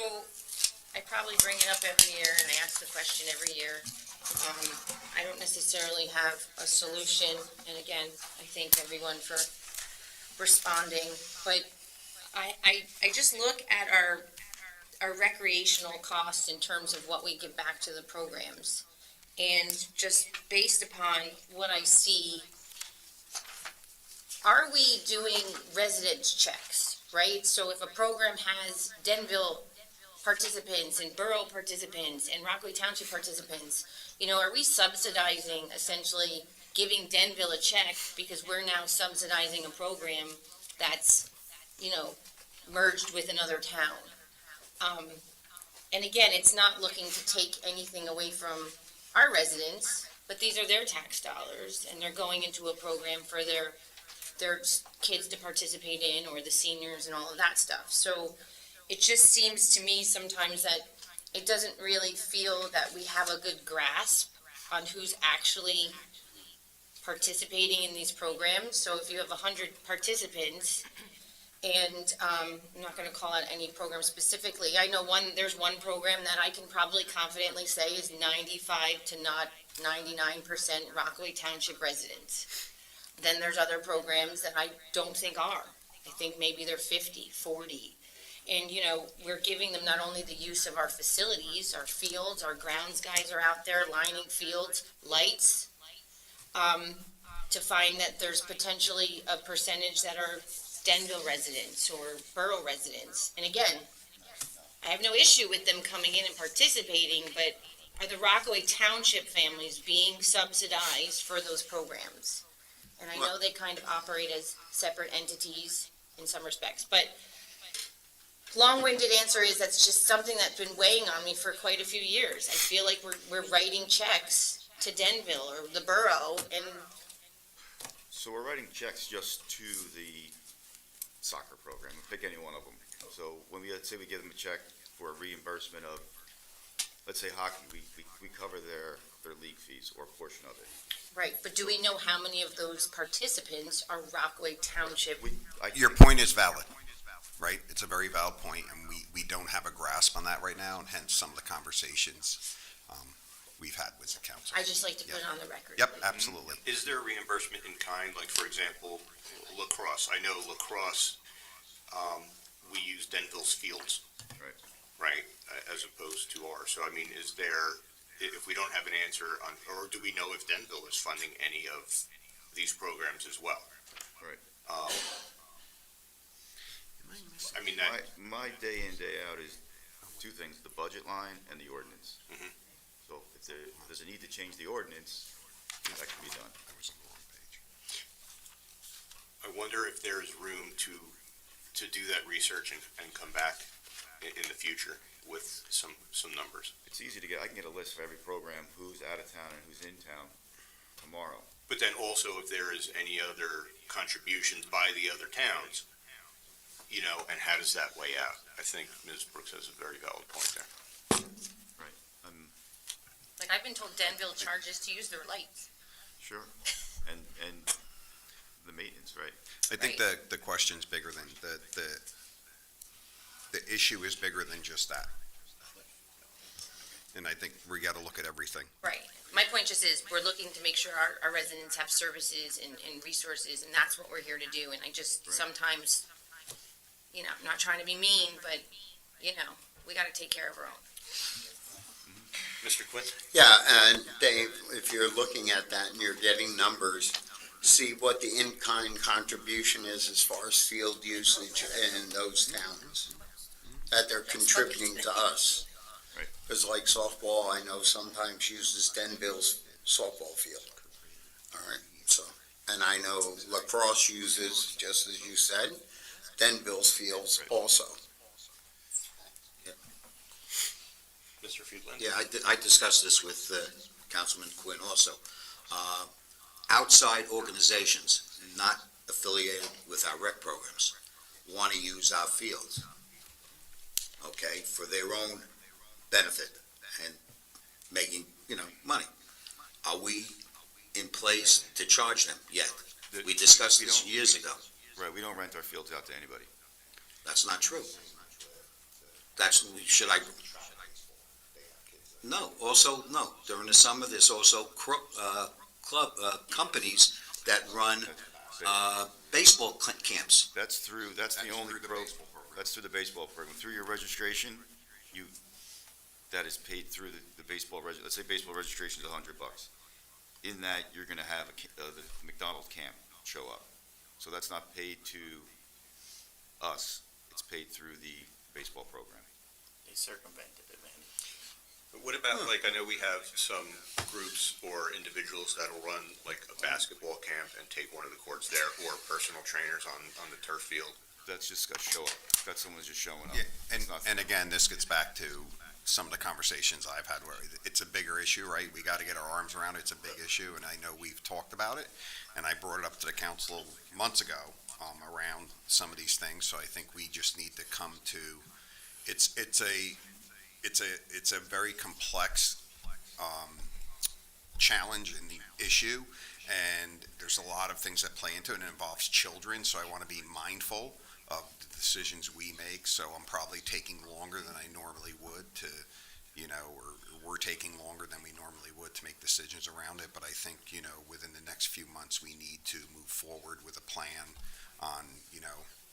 I probably bring it up every year and I ask the question every year. I don't necessarily have a solution, and again, I thank everyone for responding, but I just look at our recreational costs in terms of what we give back to the programs. And just based upon what I see, are we doing residence checks, right? So if a program has Denville participants and borough participants and Rockaway Township participants, are we subsidizing, essentially giving Denville a check because we're now subsidizing a program that's, merged with another town? And again, it's not looking to take anything away from our residents, but these are their tax dollars, and they're going into a program for their kids to participate in, or the seniors and all of that stuff. So it just seems to me sometimes that it doesn't really feel that we have a good grasp on who's actually participating in these programs. So if you have 100 participants, and I'm not going to call out any program specifically, I know there's one program that I can probably confidently say is 95 to not 99% Rockaway Township residents. Then there's other programs that I don't think are. I think maybe they're 50, 40. And, we're giving them not only the use of our facilities, our fields, our grounds guys are out there lining fields, lights, to find that there's potentially a percentage that are Denville residents or borough residents. And again, I have no issue with them coming in and participating, but are the Rockaway Township families being subsidized for those programs? And I know they kind of operate as separate entities in some respects, but long-winded answer is that's just something that's been weighing on me for quite a few years. I feel like we're writing checks to Denville or the borough, and So we're writing checks just to the soccer program, pick any one of them. So when let's say we give them a check for a reimbursement of, let's say hockey, we cover their league fees or a portion of it. right, but do we know how many of those participants are Rockaway Township? Your point is valid, right? It's a very valid point, and we don't have a grasp on that right now, and hence some of the conversations we've had with the council. I just like to put it on the record. Yep, absolutely. Is there reimbursement in kind, like, for example, lacrosse? I know lacrosse, we use Denville's fields. Right, as opposed to ours. So, I mean, is there, if we don't have an answer on, or do we know if Denville is funding any of these programs as well? Right. I mean, that, My day in, day out is two things, the budget line and the ordinance. Mhm. So if there's a need to change the ordinance, that can be done. I wonder if there's room to do that research and come back in the future with some numbers. It's easy to get, I can get a list for every program, who's out of town and who's in town tomorrow. But then also if there is any other contributions by the other towns, and how does that weigh out? I think Ms. Brooks has a very valid point there. Right. Like, I've been told Denville charges to use their lights. Sure. And the maintenance, right? I think the question's bigger than, the issue is bigger than just that. And I think we gotta look at everything. Right. My point just is, we're looking to make sure our residents have services and resources, and that's what we're here to do. And I just Right. sometimes, I'm not trying to be mean, but, we gotta take care of our own. Mr. Quinn? Yeah, and Dave, if you're looking at that and you're getting numbers, see what the in-kind contribution is as far as field usage in those towns, that they're contributing to us. Right. Because like softball, I know sometimes uses Denville's softball field. All right, so, and I know lacrosse uses, just as you said, Denville's fields also. Mr. Friedland? Yeah, I discussed this with Councilman Quinn also. Outside organizations, not affiliated with our rec programs, want to use our fields, okay, for their own benefit and making, money. Are we in place to charge them yet? We discussed this years ago. Right, we don't rent our fields out to anybody. That's not true. No, during the summer, there's also companies that run baseball camps. That's the only that's through the baseball program. Through your registration, that is paid through the baseball, let's say baseball registration is $100. In that, you're gonna have the McDonald's camp show up. So that's not paid to us, it's paid through the baseball program. They circumvented it, man. What about, I know we have some groups or individuals that'll run, like, a basketball camp and take one of the courts there, or personal trainers on the turf field. That's just got to show up. That's someone's just showing up. Yeah, It's not- and again, this gets back to some of the conversations I've had where it's a bigger issue, right? We got to get our arms around it. It's a big issue, and I know we've talked about it, and I brought it up to the council months ago around some of these things. So I think we just need to come to it's a very complex challenge in the issue, and there's a lot of things that play into it, and it involves children. So I want to be mindful of the decisions we make, so I'm probably taking longer than I normally would to, or we're taking longer than we normally would to make decisions around it, but I think, within the next few months, we need to move forward with a plan on,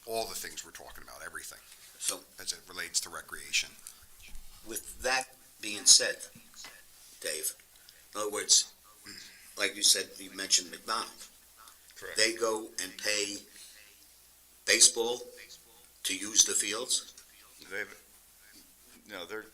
all the things we're talking about, everything, So as it relates to recreation. with that being said, Dave, in other words, like you said, you mentioned McDonald. Correct. They go and pay baseball to use the fields?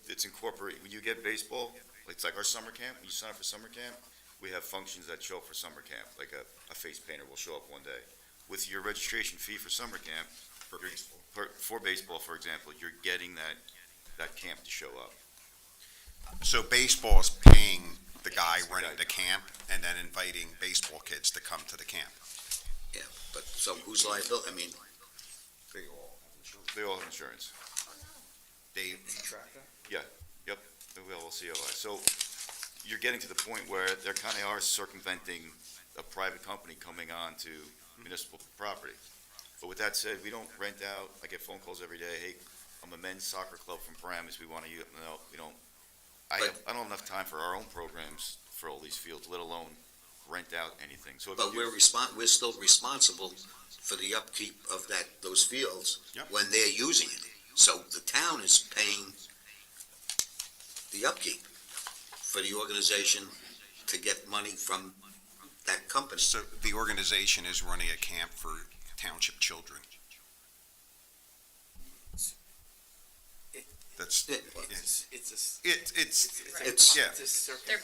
It's incorporated, when you get baseball, it's like our summer camp, when you sign up for summer camp, we have functions that show up for summer camp, like a face painter will show up one day. With your registration fee for summer camp, for baseball, for example, you're getting that camp to show up. So baseball is paying the guy running the camp and then inviting baseball kids to come to the camp. Yeah, but so whose liability? I mean, They all have insurance. Dave, Yep, we all COI. So you're getting to the point where they kind of are circumventing a private company coming on to municipal property. But with that said, we don't rent out. I get phone calls every day. Hey, I'm a men's soccer club from Paramus. We want to use. No, we don't. I don't have enough time for our own programs for all these fields, let alone rent out anything. So, but we're still responsible for the upkeep of those fields when they're using it. So the town is paying the upkeep for the organization to get money from that company. So the organization is running a camp for township children. That's They're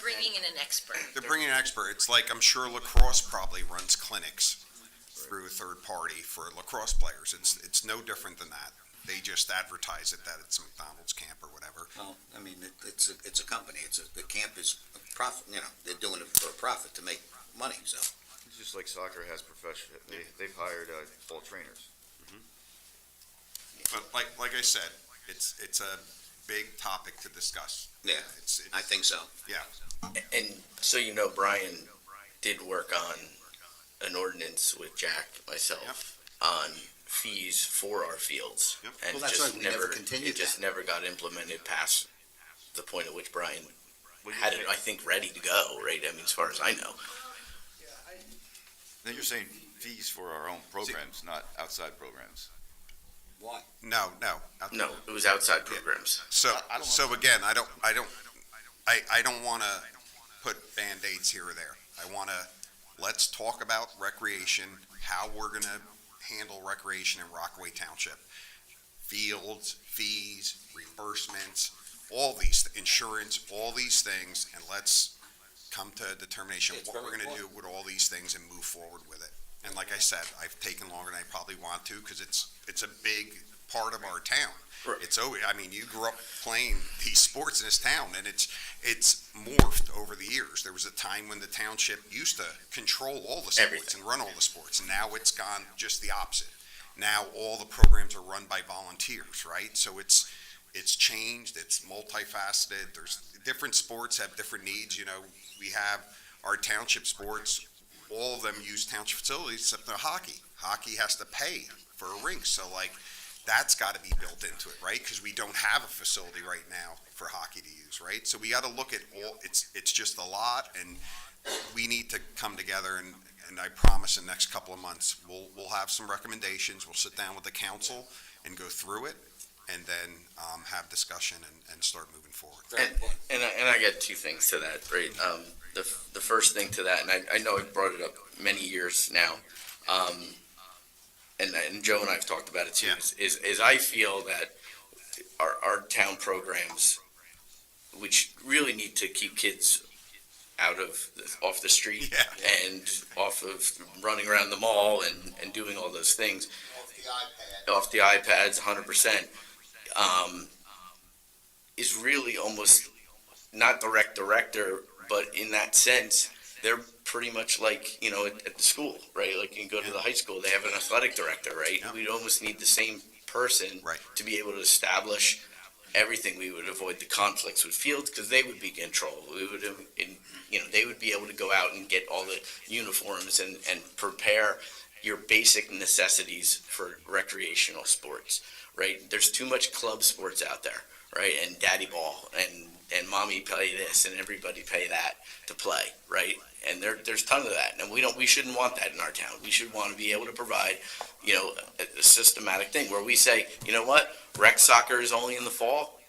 bringing in an expert. They're bringing an expert. It's like, I'm sure lacrosse probably runs clinics through a third party for lacrosse players. It's no different than that. They just advertise it that it's a McDonald's camp or whatever. Well, I mean, it's a company. The camp is a profit. They're doing it for a profit to make money. So it's just like soccer has professional. They've hired all trainers. But like I said, it's a big topic to discuss. Yeah, I think so. Yeah. And so Brian did work on an ordinance with Jack, myself, on fees for our fields. Yep. And Well, that's right, we never continued it just never got implemented past the point at which Brian had it, I think, ready to go, right? I mean, as far as I know. Then you're saying fees for our own programs, not outside programs. Why? No. No, it was outside programs. So again, I don't want to put Band-Aids here or there. Let's talk about recreation, how we're going to handle recreation in Rockaway Township. Fields, fees, reimbursements, all these, insurance, all these things, and let's come to a determination of what we're going to do with all these things and move forward with it. And like I said, I've taken longer than I probably want to because it's a big part of our town. Right. You grew up playing these sports in this town, and it's morphed over the years. There was a time when the township used to control all the sports and run all the sports, and now it's gone just the opposite. Now all the programs are run by volunteers, right? So it's changed. It's multifaceted. There's different sports have different needs. We have our township sports. All of them use township facilities except for hockey. Hockey has to pay for a rink, so that's got to be built into it, right? Because we don't have a facility right now for hockey to use, right? So we got to look at all. It's just a lot, and we need to come together. And I promise, in the next couple of months, we'll have some recommendations. We'll sit down with the council and go through it, and then have discussion and start moving forward. And I got two things to that, right? The first thing to that, and I know I've brought it up many years now, and Joe and I have talked about it too, is I feel that our town programs, which really need to keep kids off the street and off of running around the mall and doing all those things, off the iPads, 100%. is really almost not the rec director, but in that sense, they're pretty much like, at the school, right? Like you go to the high school, they have an athletic director, right? Yeah. We'd almost need the same person Right. to be able to establish everything. We would avoid the conflicts with fields because they would be in control. They would be able to go out and get all the uniforms and prepare your basic necessities for recreational sports, right? There's too much club sports out there, right? And daddy ball and mommy pay this and everybody pay that to play, right? And there's tons of that. And we shouldn't want that in our town. We should want to be able to provide, a systematic thing where we say, you know what? Rec soccer is only in the fall.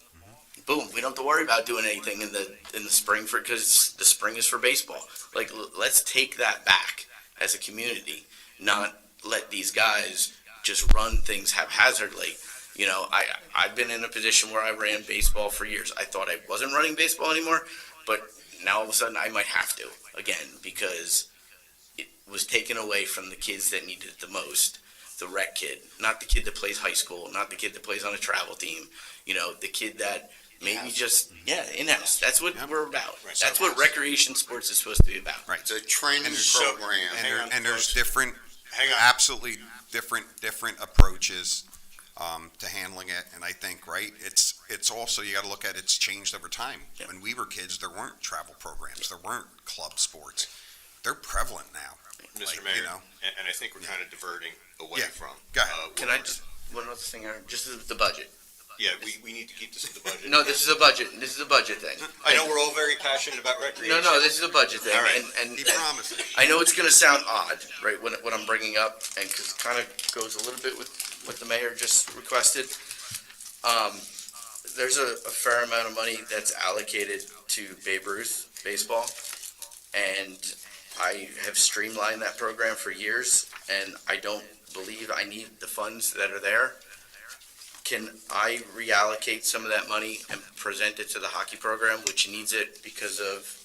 Boom. We don't have to worry about doing anything in the spring because the spring is for baseball. Like, let's take that back as a community, not let these guys just run things haphazardly. I've been in a position where I ran baseball for years. I thought I wasn't running baseball anymore, but now all of a sudden I might have to again because it was taken away from the kids that needed it the most. The rec kid, not the kid that plays high school, not the kid that plays on a travel team, the kid that maybe just, in-house. That's what we're about. Right. That's what recreation sports is supposed to be about. Right. The training program. And there's different, Hang on. absolutely different approaches to handling it. And I think, right, it's also, you got to look at it's changed over time. Yeah. When we were kids, there weren't travel programs, there weren't club sports. They're prevalent now. Mr. Like, Mayor, you know. and I think we're kind of diverting away Yeah. from. Go ahead. Can I just, one other thing, just the budget. Yeah, we need to keep this in the budget. No, this is a budget thing. I know we're all very passionate about recreation. No, this is a budget thing. All right. And He promises. I know it's gonna sound odd, right, what I'm bringing up, and because it kind of goes a little bit with what the mayor just requested. There's a fair amount of money that's allocated to Babe Ruth baseball, and I have streamlined that program for years, and I don't believe I need the funds that are there. Can I reallocate some of that money and present it to the hockey program, which needs it because of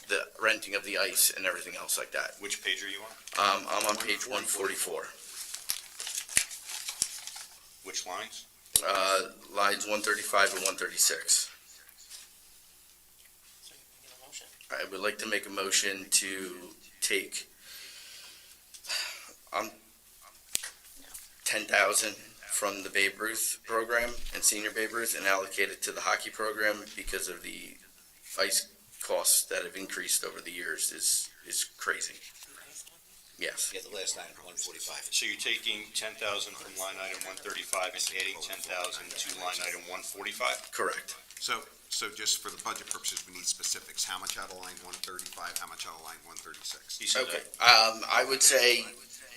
the renting of the ice and everything else like that? Which page are you on? I'm on page 144. Which lines? Lines 135 and 136. I would like to make a motion to take 10,000 from the Babe Ruth program and senior Babe Ruth and allocate it to the hockey program because of the ice costs that have increased over the years is crazy. Yes. Yeah, the last line, 145. So you're taking 10,000 from line item 135 and adding 10,000 to line item 145? Correct. So just for the budget purposes, we need specifics. How much out of line 135, how much out of line 136? He said Okay. that. I would say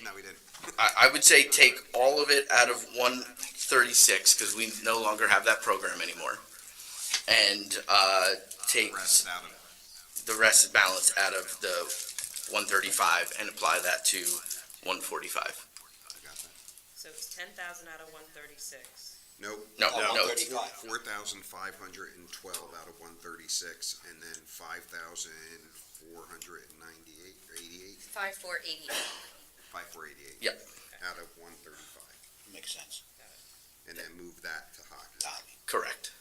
No, we didn't. I would say take all of it out of 136 because we no longer have that program anymore, and take Rest out of it. the rest balance out of the 135 and apply that to 145. I got that. So it's 10,000 out of 136. Nope. No, Oh, no, 135. 4,512 out of 136, and then 5,498 or 88, 5480. 5,488. Yep. Out of 135, Makes sense. and then move that to hockey. correct.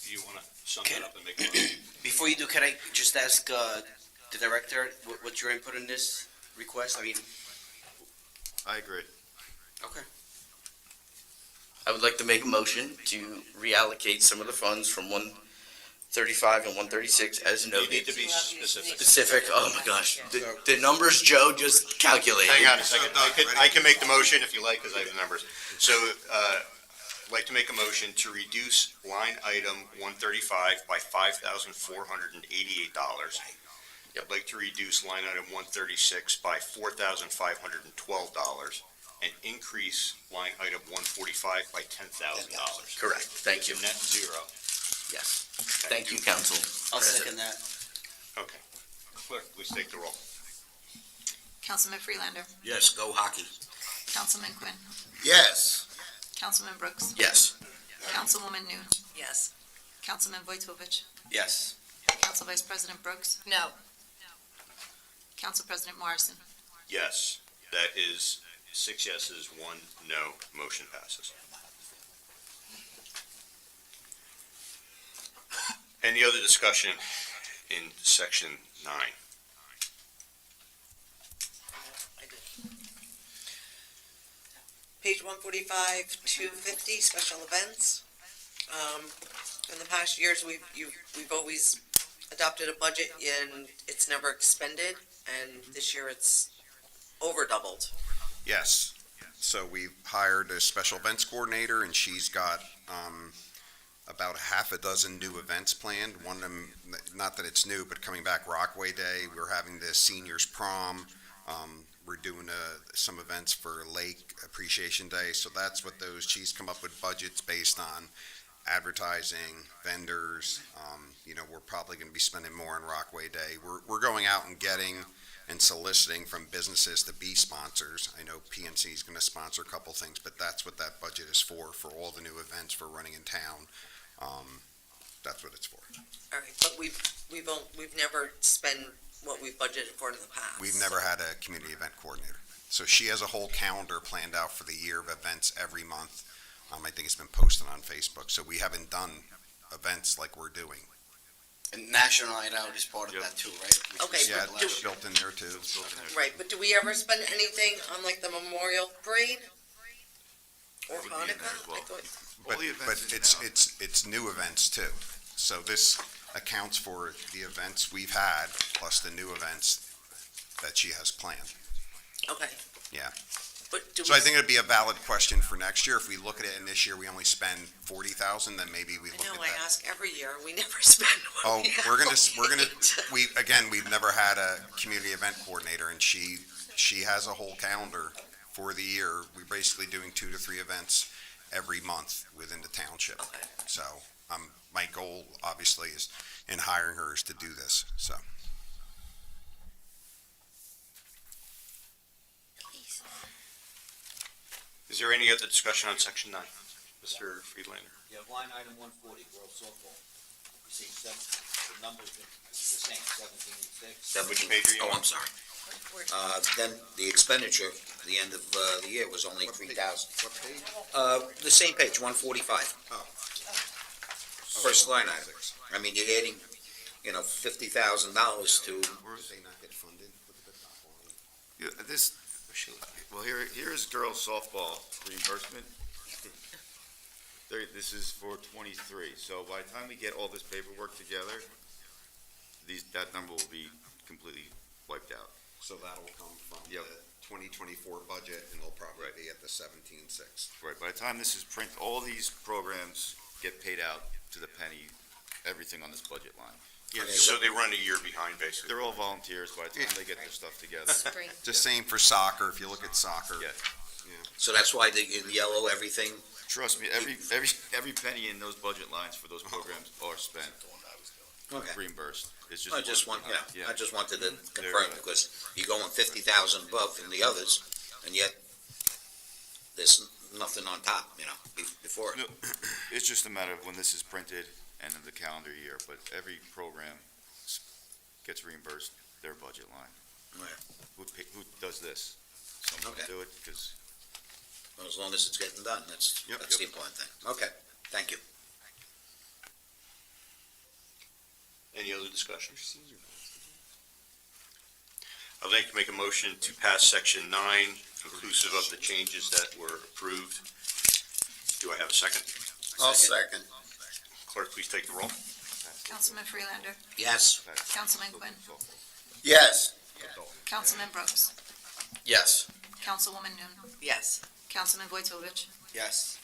Do you want to sum that up and make a motion? Before you do, can I just ask the director what's your input on this request? I mean, I agree. okay. I would like to make a motion to reallocate some of the funds from 135 and 136 as You noted. need to be specific. Specific, oh my gosh, the numbers Joe just calculated. Hang on a second. I can make the motion if you like, because I have the numbers. So, I'd like to make a motion to reduce line item 135 by $5,488. I'd like to reduce line item 136 by $4,512 and increase line item 145 by $10,000. Correct, thank you. Net zero. Yes, thank you, council. I'll President. second that. Okay. Clerk, please take the roll. Councilman Freelander. Yes, go hockey. Councilman Quinn. Yes. Councilman Brooks. Yes. Councilwoman Noon. Yes. Councilman Vojtovich. Yes. Council Vice President Brooks. No. Council President Morrison. Yes, that is 6 yeses, 1 no, motion passes. Any other discussion in section 9? Page 145, 250, special events. In the past years, we've always adopted a budget and it's never expended, and this year it's over doubled. Yes. So we've hired a special events coordinator, and she's got about half a dozen new events planned. One of them, not that it's new, but coming back Rockaway Day, we're having the seniors prom. We're doing some events for Lake Appreciation Day. So that's what she's come up with budgets based on advertising, vendors. We're probably going to be spending more on Rockaway Day. We're going out and getting and soliciting from businesses to be sponsors. I know PNC is going to sponsor a couple things, but that's what that budget is for all the new events for running in town. That's what it's for. All right, but we've never spent what we've budgeted for in the past. We've never had a community event coordinator. So she has a whole calendar planned out for the year of events every month. I think it's been posted on Facebook. So we haven't done events like we're doing. And National Night Out is part of that too, right? Okay, Yeah, but it's built in there too. right, but do we ever spend anything on like the Memorial Parade? Or That would be in there Hanukkah? as well. I thought- But All the events in it's new events too. So this accounts for the events we've had plus the new events that she has planned. Okay. Yeah. But do So I think it'd be a valid question for next year. If we look at it and this year we only spend 40,000, then maybe we look I at know, I that. ask every year, we never spend Oh, what we we're gonna, allocate. we've never had a community event coordinator, and she has a whole calendar for the year. We're basically doing 2 to 3 events every month within the township. Okay. So, my goal, obviously, is in hiring her is to do this, so. Is there any other discussion on section 9? Mr. Friedlander? Yeah, line item 140, girls softball. You see, the numbers are the same, 17.6. Which page are you on? I'm sorry. Then the expenditure at the end of the year was only 3,000. What page? The same page, 145. Oh. First line item. I mean, you're adding, $50,000 to, Where did they not get funded? Look at the top line. Well, here's girls softball reimbursement. This is for 23, so by the time we get all this paperwork together, that number will be completely wiped out. So that'll come from Yep. the 2024 budget, and it'll probably be at the 17.6. Right, by the time this is print, all these programs get paid out to the penny, everything on this budget line. Yeah, so they run a year behind, basically. They're all volunteers by the time they get their stuff together. Spring. The same for soccer, if you look at soccer. Yeah. so that's why the yellow, everything, Trust me, every penny in those budget lines for those programs are spent, reimbursed. It's just. I just one- wanted to They're, confirm, because you're going 50,000 above from the others, and yet there's nothing on top, before it. No, it's just a matter of when this is printed and in the calendar year, but every program gets reimbursed their budget line. Right. Who does this? Someone Okay. do it, because As long as it's getting done, that's Yep. the important thing. Okay, thank you. Any other discussion? I'd like to make a motion to pass section 9, inclusive of the changes that were approved. Do I have a second? I'll second. Clerk, please take the roll. Councilman Freelander. Yes. Councilman Quinn. Yes. Councilman Brooks. Yes. Councilwoman Noon. Yes. Councilman Vojtovich. Yes.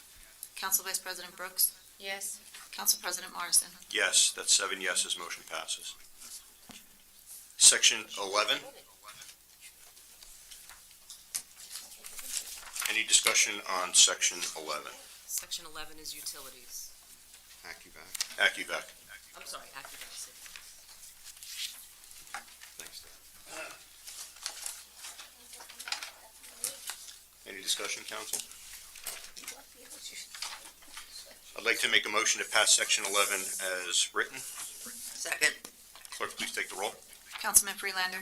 Council Vice President Brooks. Yes. Council President Morrison. Yes, that's 7 yeses, motion passes. Section 11. Any discussion on section 11? Section 11 is utilities. AccuVac. AccuVac. I'm sorry, AccuVac. Thanks, Dave. Any discussion, council? I'd like to make a motion to pass section 11 as written. Second. Clerk, please take the roll. Councilman Freelander.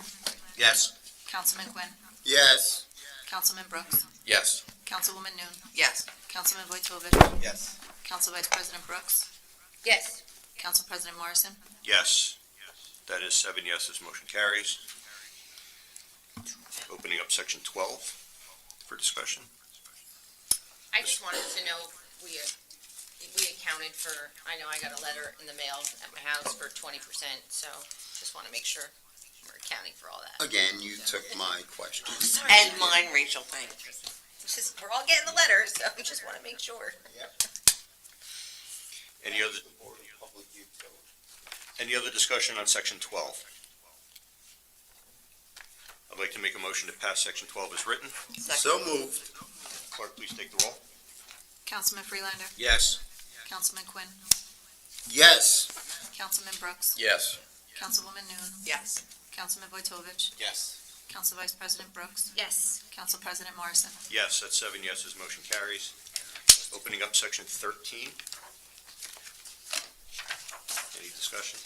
Yes. Councilman Quinn. Yes. Councilman Brooks. Yes. Councilwoman Noon. Yes. Councilman Vojtovich. Yes. Council Vice President Brooks. Yes. Council President Morrison? Yes. That is 7 yeses, motion carries. Opening up section 12 for discussion. I just wanted to know, we accounted for, I know I got a letter in the mail at my house for 20%, so just want to make sure we're accounting for all that. Again, you took my question. And mine, Rachel, thank you. We're all getting the letter, so we just want to make sure. Any other discussion on section 12? I'd like to make a motion to pass section 12 as written. So moved. Clerk, please take the roll. Councilman Freelander? Yes. Councilman Quinn? Yes. Councilman Brooks? Yes. Councilwoman Noon? Yes. Councilman Vojtovich? Yes. Council Vice President Brooks? Yes. Council President Morrison? Yes, that's 7 yeses, motion carries. Opening up section 13. Any discussion?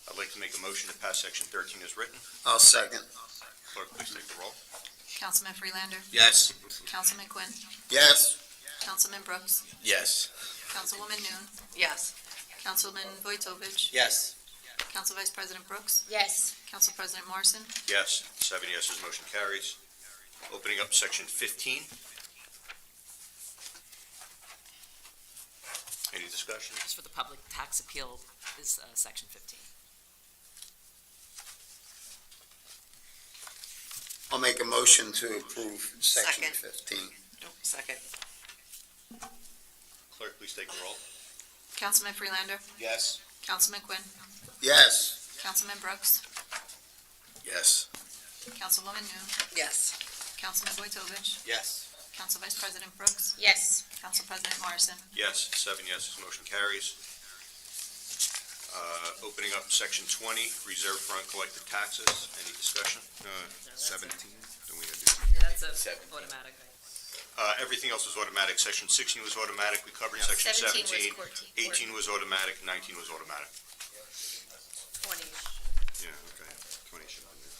I'd like to make a motion to pass section 13 as written. I'll second. Clerk, please take the roll. Councilman Freelander? Yes. Councilman Quinn? Yes. Councilman Brooks? Yes. Councilwoman Noon? Yes. Councilman Vojtovich? Yes. Council Vice President Brooks? Yes. Council President Morrison? Yes, 7 yeses, motion carries. Opening up section 15. Any discussion? Just for the public, tax appeal is section 15. I'll make a motion to approve section Second. 15. Second. Clerk, please take the roll. Councilman Freelander? Yes. Councilman Quinn? Yes. Councilman Brooks? Yes. Councilwoman Noon? Yes. Councilman Vojtovich? Yes. Council Vice President Brooks? Yes. Council President Morrison? Yes, 7 yeses, motion carries. Opening up section 20, reserve for uncollected taxes. Any discussion? 17, don't we gotta do? That's a automatic. Everything else was automatic. Section 16 was automatic. We covered section 17. 18 was automatic. 19 was automatic. 20. Yeah, okay, 20 should have been there.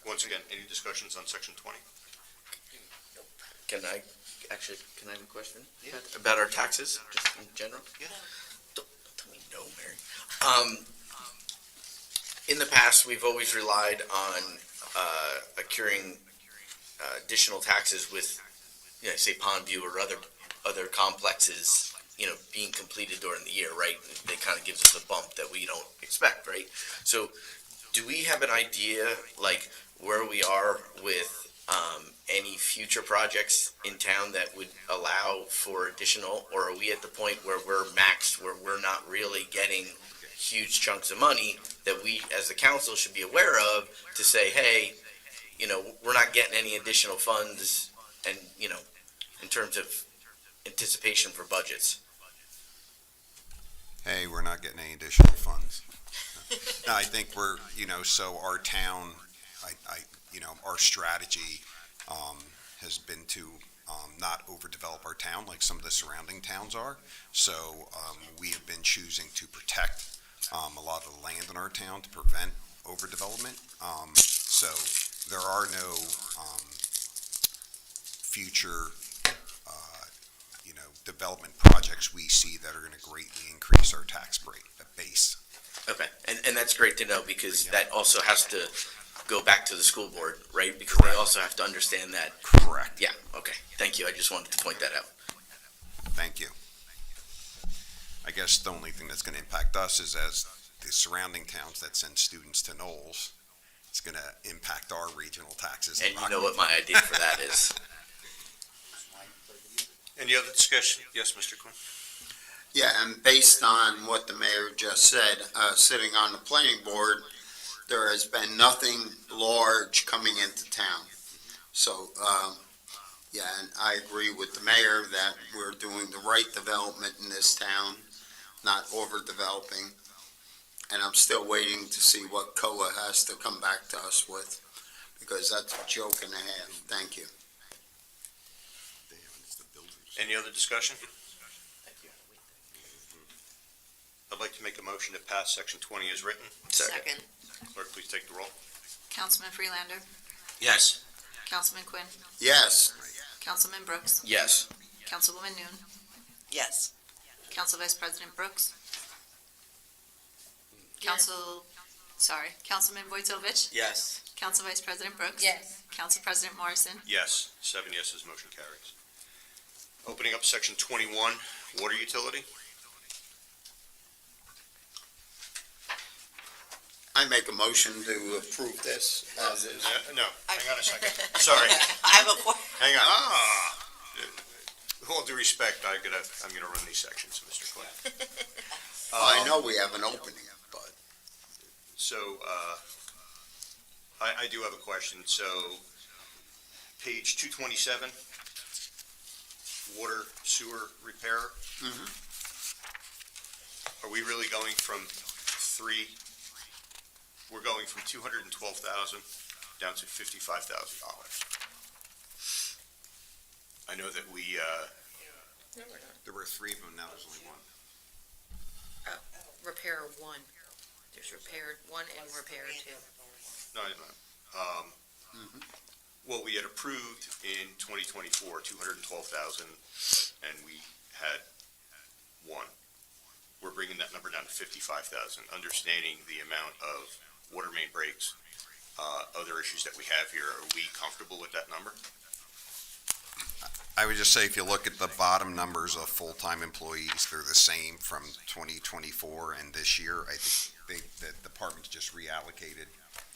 Once again, any discussions on section 20? Can I have a question? About our taxes, just in general? Yeah. Don't tell me no, Mary. In the past, we've always relied on, accruing, additional taxes with, say Pondview or other complexes, being completed during the year, right? It kind of gives us a bump that we don't expect, right? So, do we have an idea, like, where we are with, any future projects in town that would allow for additional, or are we at the point where we're maxed, where we're not really getting huge chunks of money that we, as the council, should be aware of to say, hey, we're not getting any additional funds and, in terms of anticipation for budgets? Hey, we're not getting any additional funds. No, I think we're, so our town, our strategy, has been to, not overdevelop our town like some of the surrounding towns are. So, we have been choosing to protect, a lot of the land in our town to prevent overdevelopment. So there are no, future, development projects we see that are gonna greatly increase our tax rate, the base. Okay, and that's great to know, because that also has to go back to the school board, right? Because they also have to understand that. Correct. Yeah, okay, thank you, I just wanted to point that out. Thank you. I guess the only thing that's gonna impact us is as the surrounding towns that send students to Knowles, it's gonna impact our regional taxes. And you know what my idea for that is. Any other discussion? Yes, Mr. Quinn? Yeah, and based on what the mayor just said, sitting on the planning board, there has been nothing large coming into town. So, yeah, and I agree with the mayor that we're doing the right development in this town, not overdeveloping. And I'm still waiting to see what COA has to come back to us with, because that's a joke and a half. Thank you. Any other discussion? I'd like to make a motion to pass section 20 as written. Second. Clerk, please take the roll. Councilman Freelander? Yes. Councilman Quinn? Yes. Councilman Brooks? Yes. Councilwoman Noon, Yes. Council Vice President Brooks. Councilman Vojtovich, Yes. Council Vice President Brooks. Yes. Council President Morrison. Yes, 7 yeses, motion carries. Opening up section 21, water utility. I make a motion to approve this as is. No, hang on a second. Sorry, I have a, hang on. With all due respect, I'm gonna run these sections, Mr. Quinn. I know we have an opening, but So, I do have a question. So, page 227, water sewer repair. Are we really going from we're going from 212,000 down to $55,000? I know that we, There were three of them, now there's only one. Repair one. There's repair one and repair two. no, well, we had approved in 2024, 212,000, and we had one. We're bringing that number down to 55,000, understanding the amount of water main breaks, other issues that we have here. Are we comfortable with that number? I would just say, if you look at the bottom numbers of full-time employees, they're the same from 2024 and this year. I think the department's just reallocated.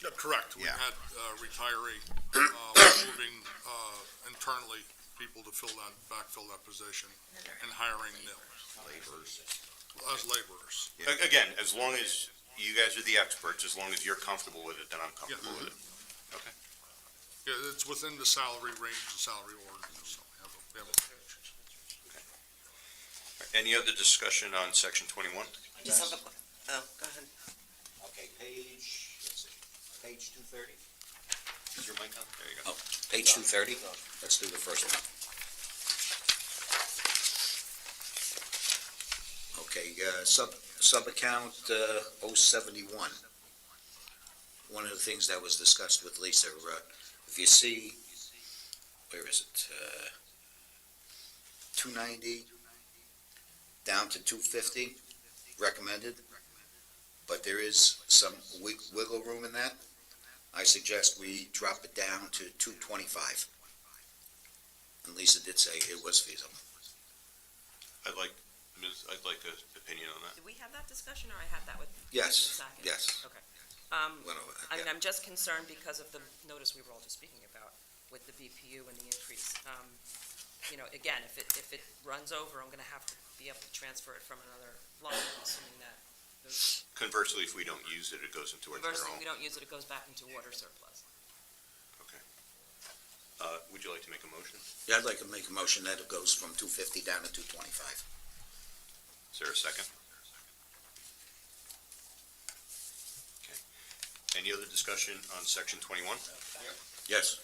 Yeah, correct. We Yeah. had retiree moving internally people to backfill that position and hiring them Laborers. as laborers. Again, as long as you guys are the experts, as long as you're comfortable with it, then I'm comfortable with it. Okay. Yeah, it's within the salary range, the salary ordinance, so we have a Any other discussion on section 21? just have a, oh, go ahead. Okay, page 230? Is your mic on? There you go. Page 230, let's do the first one. Okay, sub-account 071. One of the things that was discussed with Lisa, if you see, where is it? 290 down to 250 recommended, but there is some wiggle room in that. I suggest we drop it down to 225. And Lisa did say it was feasible. I'd like an opinion on that. Did we have that discussion, or I had that with? Yes, Ms. Sackett? yes. Okay. Went over that, I mean, yeah. I'm just concerned because of the notice we were all just speaking about with the BPU and the increase. Again, if it runs over, I'm gonna have to be able to transfer it from another line, assuming that those, Conversely, if we don't use it, it goes into our conversely, general. if we don't use it, it goes back into water surplus. Would you like to make a motion? Yeah, I'd like to make a motion that it goes from 250 down to 225. Is there a second? Okay. Any other discussion on section 21? Yes,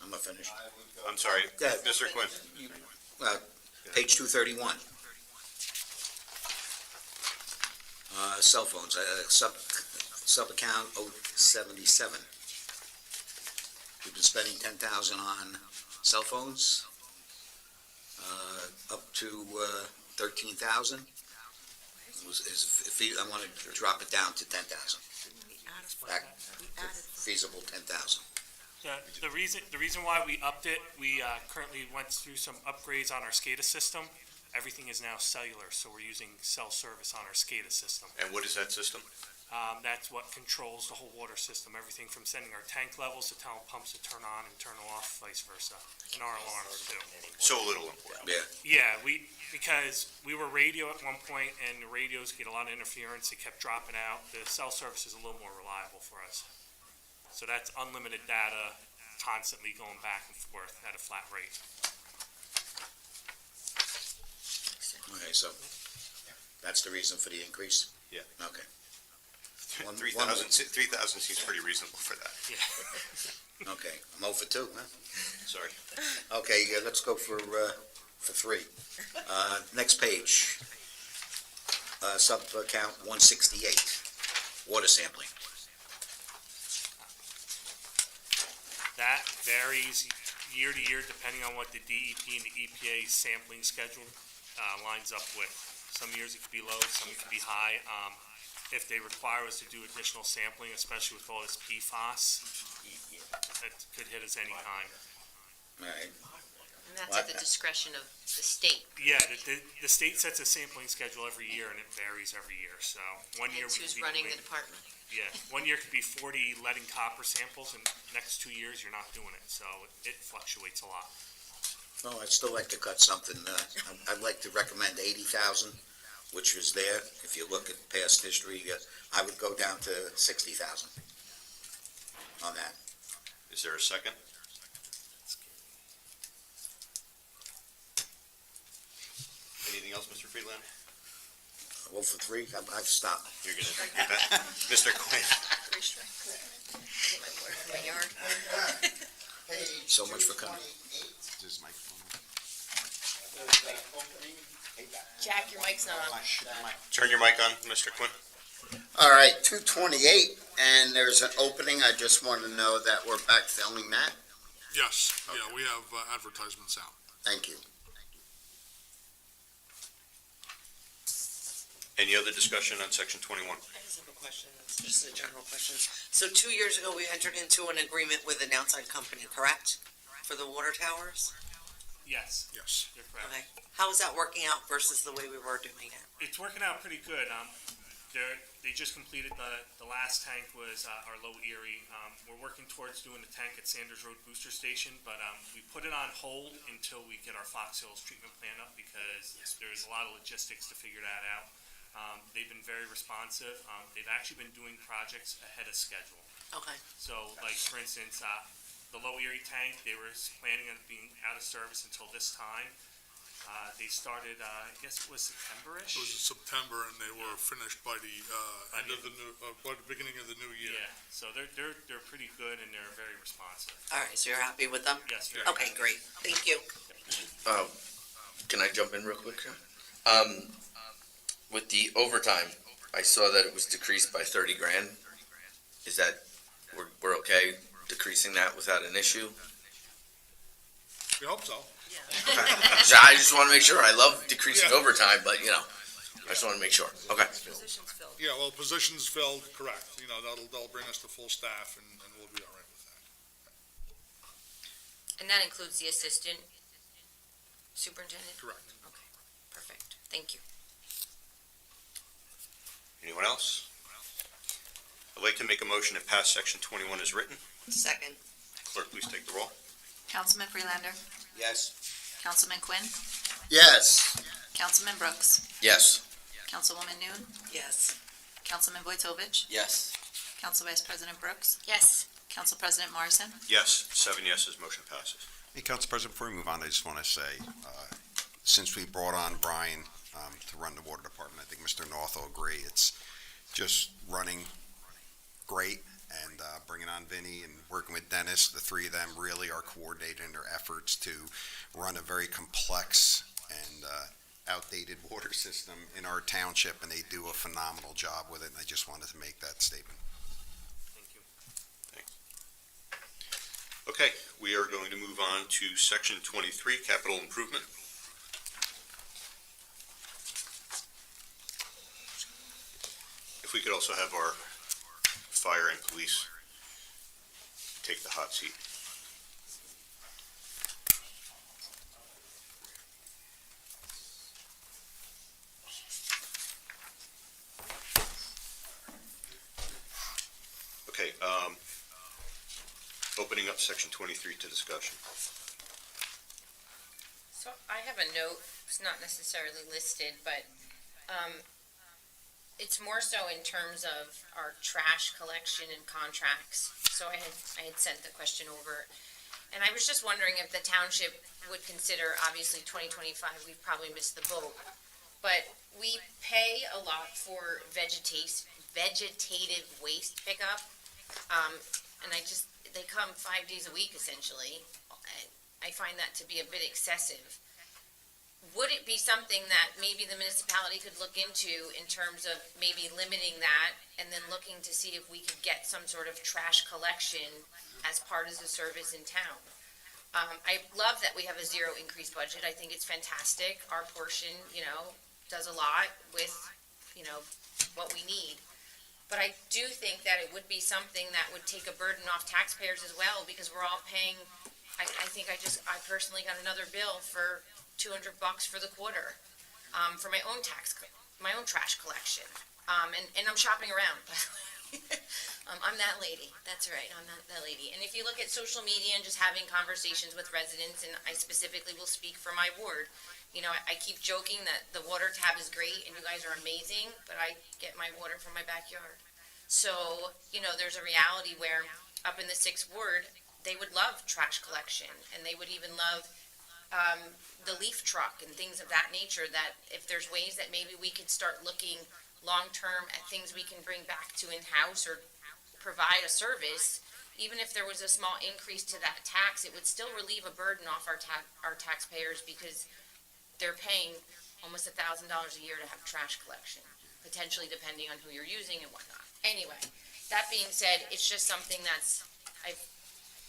I'm not finished. I'm sorry, Go ahead. Mr. Quinn. Page 231. Cell phones, sub-account 077. We've been spending 10,000 on cell phones, up to 13,000. I want to drop it down to 10,000. Back to feasible 10,000. The reason why we upped it, we currently went through some upgrades on our SCADA system. Everything is now cellular, so we're using cell service on our SCADA system. And what is that system? That's what controls the whole water system, everything from sending our tank levels to telling pumps to turn on and turn off, vice versa, and our alarms too. So little important. Yeah. Yeah, because we were radio at one point, and the radios get a lot of interference, it kept dropping out. The cell service is a little more reliable for us. So that's unlimited data, constantly going back and forth at a flat rate. Okay, so that's the reason for the increase? Yeah. Okay. 3,000 seems pretty reasonable for that. Yeah. Okay, I'm 0 for 2, huh? Sorry. Okay, let's go for 3. Next page. Sub-account 168, water sampling. That varies year to year, depending on what the DEP and the EPA sampling schedule lines up with. Some years it could be low, some it could be high. If they require us to do additional sampling, especially with all this PFAS, that could hit us any time. All right. And that's at the discretion of the state. Yeah, the state sets a sampling schedule every year, and it varies every year, so one year. That's who's running the department. Yeah, 1 year could be 40 lead and copper samples, and next 2 years, you're not doing it, so it fluctuates a lot. No, I'd still like to cut something. I'd like to recommend 80,000, which was there. If you look at past history, I would go down to 60,000 on that. Is there a second? Anything else, Mr. Friedland? Vote for 3. I've stopped. You're gonna, you bet. Mr. Quinn? My yard. So much for coming. Is this microphone Jack, your mic's not on. Turn your mic on, Mr. Quinn. All right, 228, and there's an opening. I just want to know that we're backfilling that. Yes, yeah, we have advertisements out. Thank you. Any other discussion on section 21? I just have a question, it's just a general question. So 2 years ago, we entered into an agreement with an outside company, correct? For the water towers? Yes, Yes. you're correct. Okay. How is that working out versus the way we were doing it? It's working out pretty good. They just completed the last tank was our Low Erie. We're working towards doing the tank at Sanders Road Booster Station, but we put it on hold until we get our Fox Hills treatment plan up because there's a lot of logistics to figure that out. They've been very responsive. They've actually been doing projects ahead of schedule. Okay. So, like, for instance, the Low Erie tank, they were planning on being out of service until this time. They started, I guess it was September-ish? It was in September, and they were finished by the end of the by the beginning of the new year. Yeah, so they're pretty good and they're very responsive. All right, so you're happy with them? Yes, very Okay, great. Thank you. Can I jump in real quick? With the overtime, I saw that it was decreased by 30 grand. Is that, we're okay decreasing that without an issue? We hope so. So I just want to make sure. I love decreasing overtime, but, I just want to make sure. Okay. Positions filled. Yeah, well, positions filled, correct. That'll bring us to full staff, and we'll be all right with that. And that includes the assistant superintendent? Correct. Okay, perfect. Thank you. Anyone else? I'd like to make a motion to pass section 21 as written. Second. Clerk, please take the roll. Councilman Freelander. Yes. Councilman Quinn. Yes. Councilman Brooks. Yes. Councilwoman Noon. Yes. Councilman Vojtovich. Yes. Council Vice President Brooks. Yes. Council President Morrison. Yes, 7 yeses, motion passes. Hey, Council President, before we move on, I just want to say, since we brought on Brian to run the water department, I think Mr. North will agree, it's just running great, and bringing on Vinny and working with Dennis, the three of them really are coordinating their efforts to run a very complex and outdated water system in our township, and they do a phenomenal job with it, and I just wanted to make that statement. Thank you. Okay, we are going to move on to section 23, capital improvement. If we could also have our fire and police take the hot seat. Okay, opening up section 23 to discussion. So I have a note, it's not necessarily listed, but it's more so in terms of our trash collection and contracts. So I had sent the question over, and I was just wondering if the township would consider, obviously 2025, we've probably missed the boat, but we pay a lot for vegetative waste pickup, and they come 5 days a week essentially. I find that to be a bit excessive. Would it be something that maybe the municipality could look into in terms of maybe limiting that and then looking to see if we could get some sort of trash collection as part of the service in town? I love that we have a zero increase budget. I think it's fantastic. Our portion, does a lot with, what we need. But I do think that it would be something that would take a burden off taxpayers as well, because we're all paying, I think I personally got another bill for $200 for the quarter, for my own trash collection. And I'm shopping around, by the way. I'm that lady. That's right. I'm that lady. And if you look at social media and just having conversations with residents, and I specifically will speak for my ward, I keep joking that the water tab is great and you guys are amazing, but I get my water from my backyard. So, there's a reality where up in the 6th ward, they would love trash collection, and they would even love the leaf truck and things of that nature, that if there's ways that maybe we could start looking long-term at things we can bring back to in-house or provide a service, even if there was a small increase to that tax, it would still relieve a burden off our taxpayers, because they're paying almost $1,000 a year to have trash collection, potentially depending on who you're using and whatnot. Anyway, that being said, it's just something I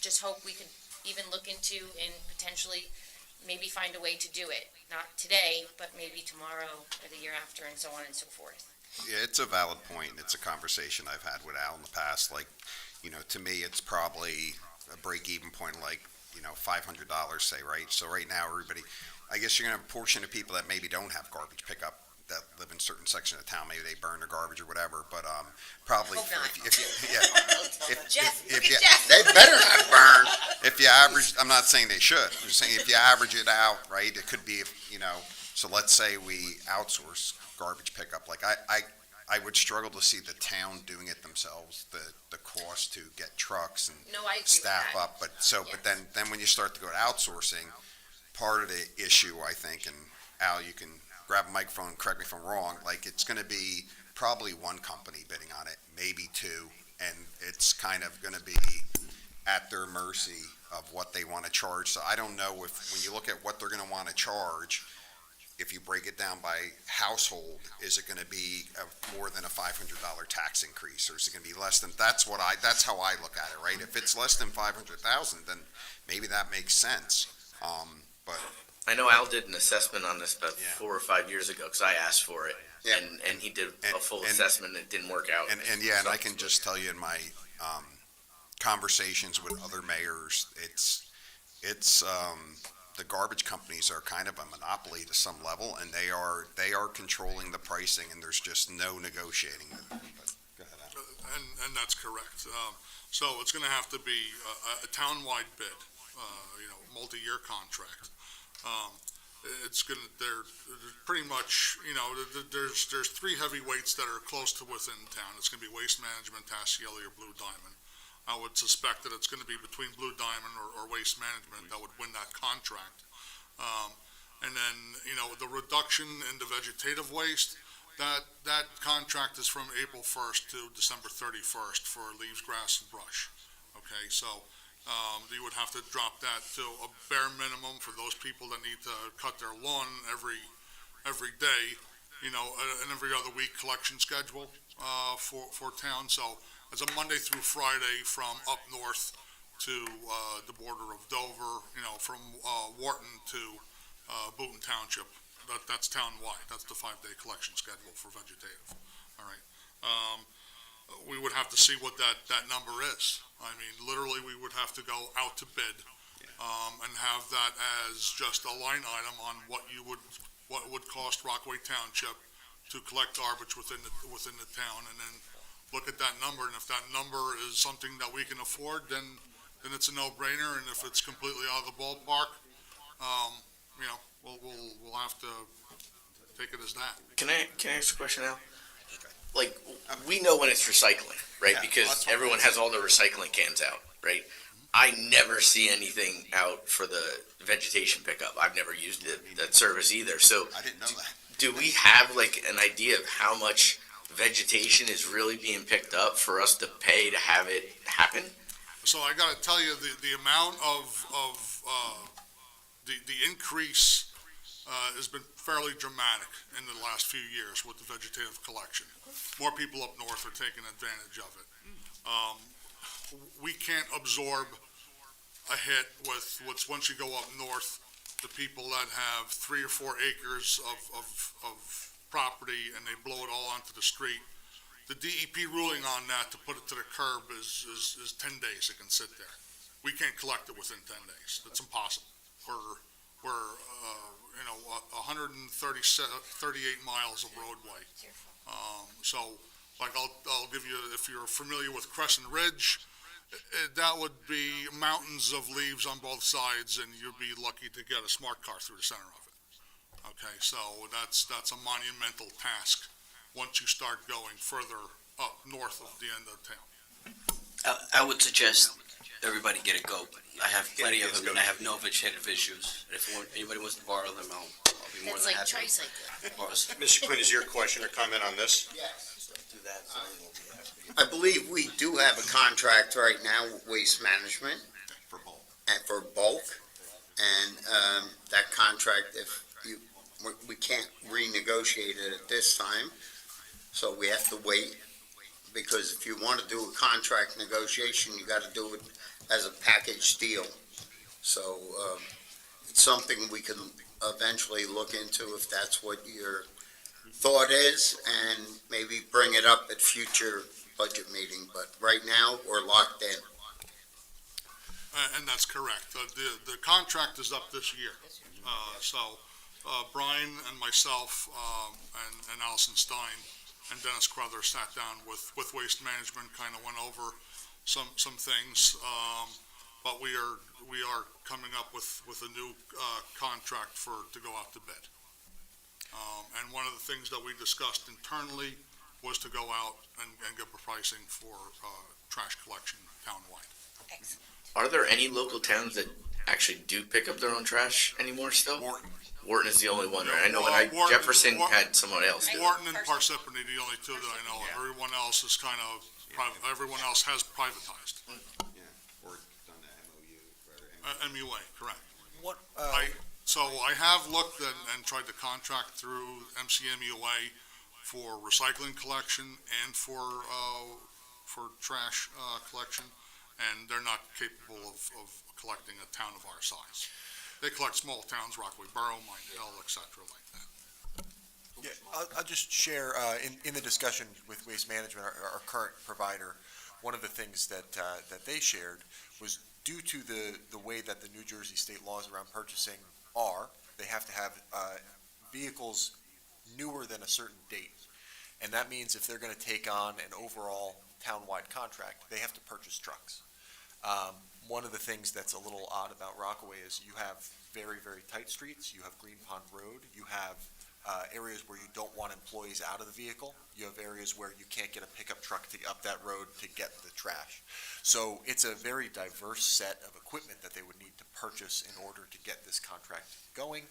just hope we could even look into and potentially maybe find a way to do it. Not today, but maybe tomorrow or the year after, and so on and so forth. Yeah, it's a valid point. It's a conversation I've had with Al in the past. Like, to me, it's probably a break-even point, like, $500, say, right? So right now, everybody, I guess you're going to have a portion of people that maybe don't have garbage pickup, that live in certain sections of town. Maybe they burn their garbage or whatever, but probably Hope not. if Jeff. They better not burn. if you average, I'm not saying they should. I'm just saying if you average it out, right, it could be, so let's say we outsource garbage pickup. Like I would struggle to see the town doing it themselves, the cost to get trucks and No, I agree with staff that. up. But then when you start to go to outsourcing, part of the issue, I think, and Al, you can grab a microphone and correct me if I'm wrong, like it's going to be probably one company bidding on it, maybe two, and it's kind of going to be at their mercy of what they want to charge. So I don't know if, when you look at what they're going to want to charge, if you break it down by household, is it going to be more than a $500 tax increase, or is it going to be less than? That's how I look at it, right? If it's less than 500,000, then maybe that makes sense. But I know Al did an assessment on this about Yeah. 4 or 5 years ago, because I asked for it, Yeah. and he did a full and- assessment, and it didn't work out. and I can just tell you in my conversations with other mayors, it's the garbage companies are kind of a monopoly to some level, and they are controlling the pricing, and there's just no negotiating. But go ahead, Al. And that's correct. So it's going to have to be a townwide bid, multi-year contract. It's going to, they're pretty much, there's 3 heavyweights that are close to within town. It's going to be Waste Management, Tascieli, or Blue Diamond. I would suspect that it's going to be between Blue Diamond or Waste Management that would win that contract. And then, the reduction in the vegetative waste, that contract is from April 1st to December 31st for leaves, grass, and brush. Okay, so you would have to drop that to a bare minimum for those people that need to cut their lawn every day, an every other week collection schedule for town. So it's a Monday through Friday from up north to the border of Dover, from Wharton to Boonton Township. That's town-wide. That's the 5-day collection schedule for vegetative. All right. We would have to see what that number is. I mean, literally, we would have to go out to bid and have that as just a line item on what would cost Rockaway Township to collect garbage within the town, and then look at that number. And if that number is something that we can afford, then it's a no-brainer. And if it's completely out of the ballpark, we'll have to take it as that. Can I ask a question, Al? Like, we know when it's recycling, right? Yeah, Because that's what everyone has all their recycling cans out, right? I never see anything out for the vegetation pickup. I've never used that service either. So I didn't know that. do we have like an idea of how much vegetation is really being picked up for us to pay to have it happen? So I got to tell you, the amount of the increase has been fairly dramatic in the last few years with the vegetative collection. More people up north are taking advantage of it. We can't absorb a hit with once you go up north, the people that have 3 or 4 acres of property and they blow it all onto the street. The DEP ruling on that to put it to the curb is 10 days it can sit there. We can't collect it within 10 days. It's impossible. We're 138 miles of roadway. So, like, I'll give you, if you're familiar with Crescent Ridge, that would be mountains of leaves on both sides, and you'd be lucky to get a smart car through the center of it. Okay, so that's a monumental task once you start going further up north of the end of town. I would suggest everybody get a goat. I have plenty of them, and I have no vegetative issues. If anybody wants to borrow them, I'll be more That's than like happy. tricycle. Mr. Quinn, is your question or comment on this? Yes. Do that, so then we'll be happy. I believe we do have a contract right now with Waste Management For bulk. and for bulk. And that contract, we can't renegotiate it at this time, so we have to wait. Because if you want to do a contract negotiation, you got to do it as a package deal. So it's something we can eventually look into if that's what your thought is, and maybe bring it up at future budget meeting. But right now, we're locked in. And that's correct. The contract is up this year. So Brian and myself and Allison Stein and Dennis Crothers sat down with Waste Management, kind of went over some things. But we are coming up with a new contract to go out to bid. And one of the things that we discussed internally was to go out and get pricing for trash collection townwide. Excellent. Are there any local towns that actually do pick up their own trash anymore still? Morton. Wharton is the only one, right? I know Wharton- Jefferson Wharton- had someone else do it. Wharton and Parsippany, the only two that I know of. Everyone else is kind of, everyone else has privatized. Yeah, or done the MOU, rather. MUA, correct. What, So I have looked and tried to contract through MCMUA for recycling collection and for trash collection, and they're not capable of collecting a town of our size. They collect small towns, Rockaway Borough, Mindale, et cetera, like that. yeah, I'll just share, in the discussion with Waste Management, our current provider, one of the things that they shared was due to the way that the New Jersey state laws around purchasing are, they have to have vehicles newer than a certain date. And that means if they're gonna take on an overall townwide contract, they have to purchase trucks. One of the things that's a little odd about Rockaway is you have very, very tight streets, you have Green Pond Road, you have areas where you don't want employees out of the vehicle, you have areas where you can't get a pickup truck to up that road to get the trash. So it's a very diverse set of equipment that they would need to purchase in order to get this contract going.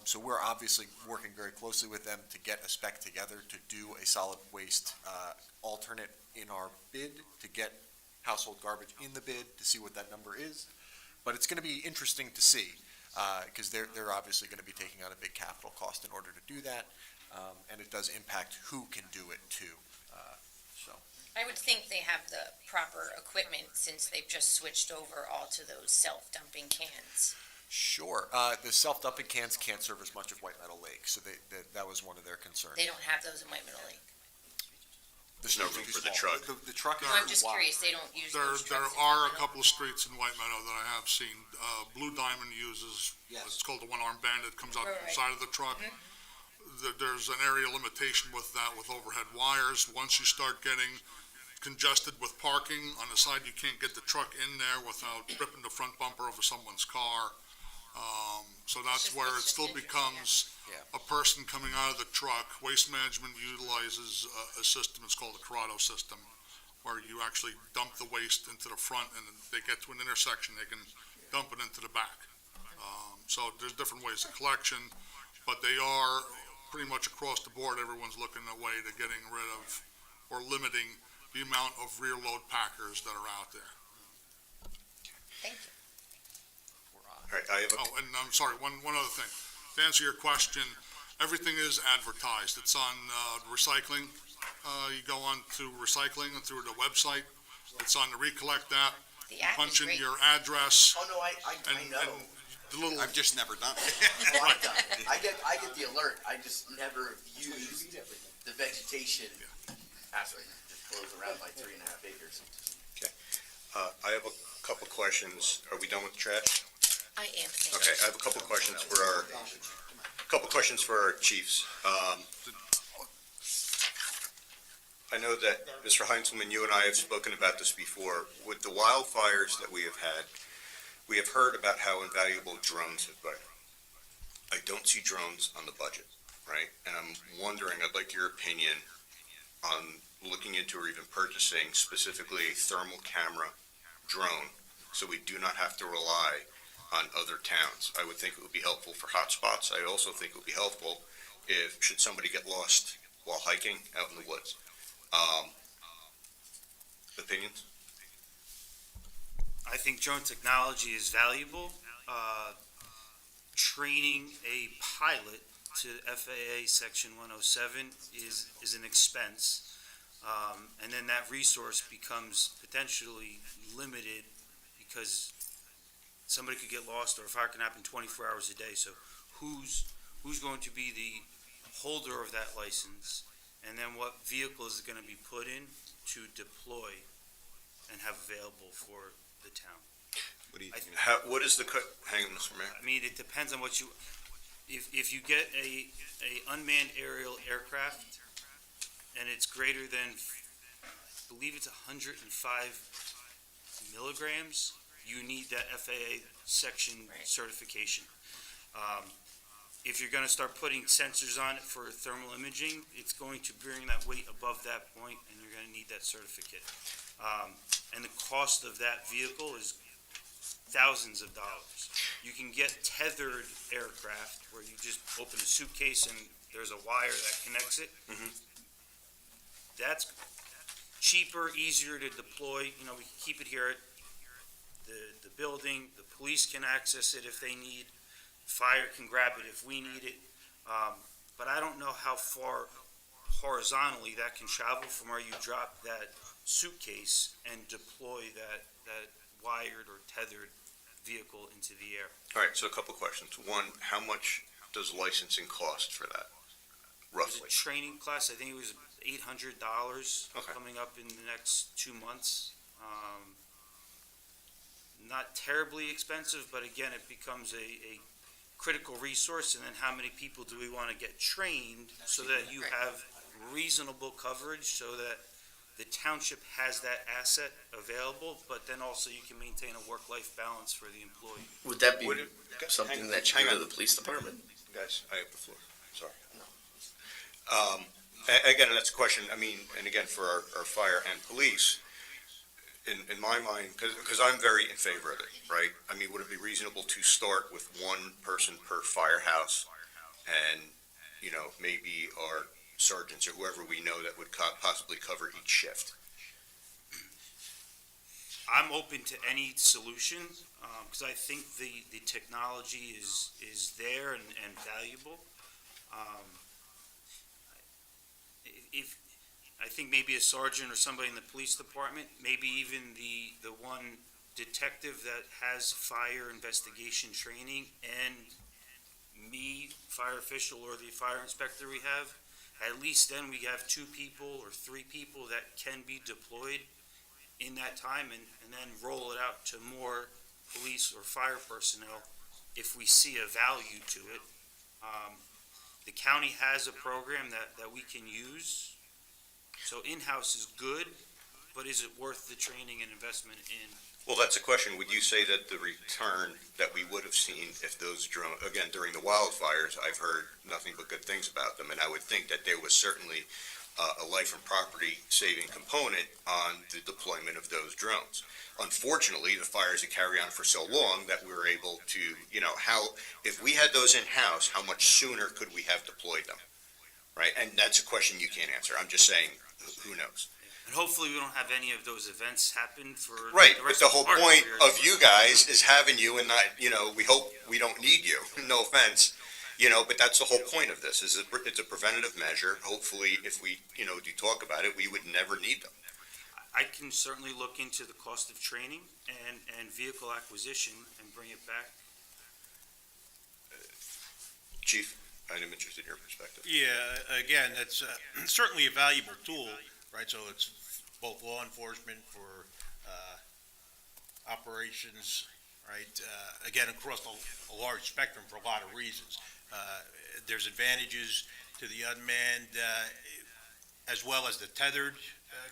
So we're obviously working very closely with them to get a spec together to do a solid waste alternate in our bid, to get household garbage in the bid, to see what that number is. But it's gonna be interesting to see, because they're obviously gonna be taking on a big capital cost in order to do that, and it does impact who can do it too, so. I would think they have the proper equipment since they've just switched over all to those self-dumping cans. Sure, the self-dumping cans can't serve as much of White Meadow Lake, so that was one of their concerns. They don't have those in White Meadow Lake. There's no room for the truck. The truck is No, I'm just wide. curious, they don't use There those trucks. in are White a Meadow? couple of streets in White Meadow that I have seen. Blue Diamond uses, it's called the one-armed bandit, comes out Right, the right. side of the truck. There's an area limitation with that, with overhead wires. Once you start getting congested with parking on the side, you can't get the truck in there without ripping the front bumper over someone's car. So that's where it still becomes a person coming out of the truck. Waste Management utilizes a system, it's called the Corrado system, where you actually dump the waste into the front, and they get to an intersection, they can dump it into the back. So there's different ways of collection, but they are pretty much across the board, everyone's looking at a way to getting rid of or limiting the amount of rear load packers that are out there. Thank you. All right, I have a, Oh, and I'm sorry, one other thing. To answer your question, everything is advertised. It's on recycling. You go on to recycling and through the website. It's on the Recollect app. The app is punch in great. your address, Oh, no, I and know. the little, I've just never done it. Oh, I've done it. I get the alert, I just never use the vegetation aspect. Just blows around my 3.5 acres. I have a couple questions. Are we done with the trash? I am. Thank Okay, I have a couple questions for our chiefs. I know that, Mr. Heinzelman, you and I have spoken about this before. With the wildfires that we have had, we have heard about how invaluable drones have been. I don't see drones on the budget, right? And I'm wondering, I'd like your opinion on looking into or even purchasing specifically a thermal camera drone, so we do not have to rely on other towns. I would think it would be helpful for hotspots. I also think it would be helpful should somebody get lost while hiking out in the woods. Opinions? I think drone technology is valuable. Training a pilot to FAA Section 107 is an expense. And then that resource becomes potentially limited because somebody could get lost or a fire can happen 24 hours a day. So who's going to be the holder of that license? And then what vehicle is going to be put in to deploy and have available for the town? What do you think? What is hang on, Mr. Mayor. I mean, it depends on what if you get a unmanned aerial aircraft and it's greater than, I believe it's 105 milligrams, you need that FAA section certification. If you're gonna start putting sensors on it for thermal imaging, it's going to bring that weight above that point, and you're gonna need that certificate. And the cost of that vehicle is thousands of dollars. You can get tethered aircraft where you just open a suitcase and there's a wire that connects it. Mhm. That's cheaper, easier to deploy. You know, we keep it here at the building. The police can access it if they need. Fire can grab it if we need it. But I don't know how far horizontally that can travel from where you drop that suitcase and deploy that wired or tethered vehicle into the air. All right, so a couple questions. One, how much does licensing cost for that, It was a roughly? training class, I think it was $800 Okay. coming up in the next 2 months. Not terribly expensive, but again, it becomes a critical resource, and then how many people do we want to get trained so that you have reasonable coverage, so that the township has that asset available, but then also you can maintain a work-life balance for the employee. Would that be Would something that should hang go to on. the police department? Guys, I have the floor. Sorry. Again, that's a question, I mean, and again, for our fire and police, in my mind, because I'm very in favor of it, right? I mean, would it be reasonable to start with one person per firehouse and, you know, maybe our sergeants or whoever we know that would possibly cover each shift? I'm open to any solution, because I think the technology is there and valuable. I think maybe a sergeant or somebody in the police department, maybe even the one detective that has fire investigation training, and me, fire official, or the fire inspector we have, at least then we have 2 people or 3 people that can be deployed in that time, and then roll it out to more police or fire personnel if we see a value to it. The county has a program that we can use, so in-house is good, but is it worth the training and investment in? Well, that's a question. Would you say that the return that we would have seen if those again, during the wildfires, I've heard nothing but good things about them, and I would think that there was certainly a life and property saving component on the deployment of those drones. Unfortunately, the fires had carried on for so long that we were able to, you know, if we had those in-house, how much sooner could we have deployed them? Right? And that's a question you can't answer. I'm just saying, who knows? And hopefully we don't have any of those events happen for Right, the but rest the of whole our point careers. of you guys is having you and not, you know, we hope we don't need you, no offense, you know, but that's the whole point of this, is it's a preventative measure. Hopefully, if we, you know, do talk about it, we would never need them. I can certainly look into the cost of training and vehicle acquisition and bring it back. Chief, I'm interested in your perspective. Yeah, again, it's certainly a valuable tool, right? So it's both law enforcement for operations, right? Again, across a large spectrum for a lot of reasons. There's advantages to the unmanned as well as the tethered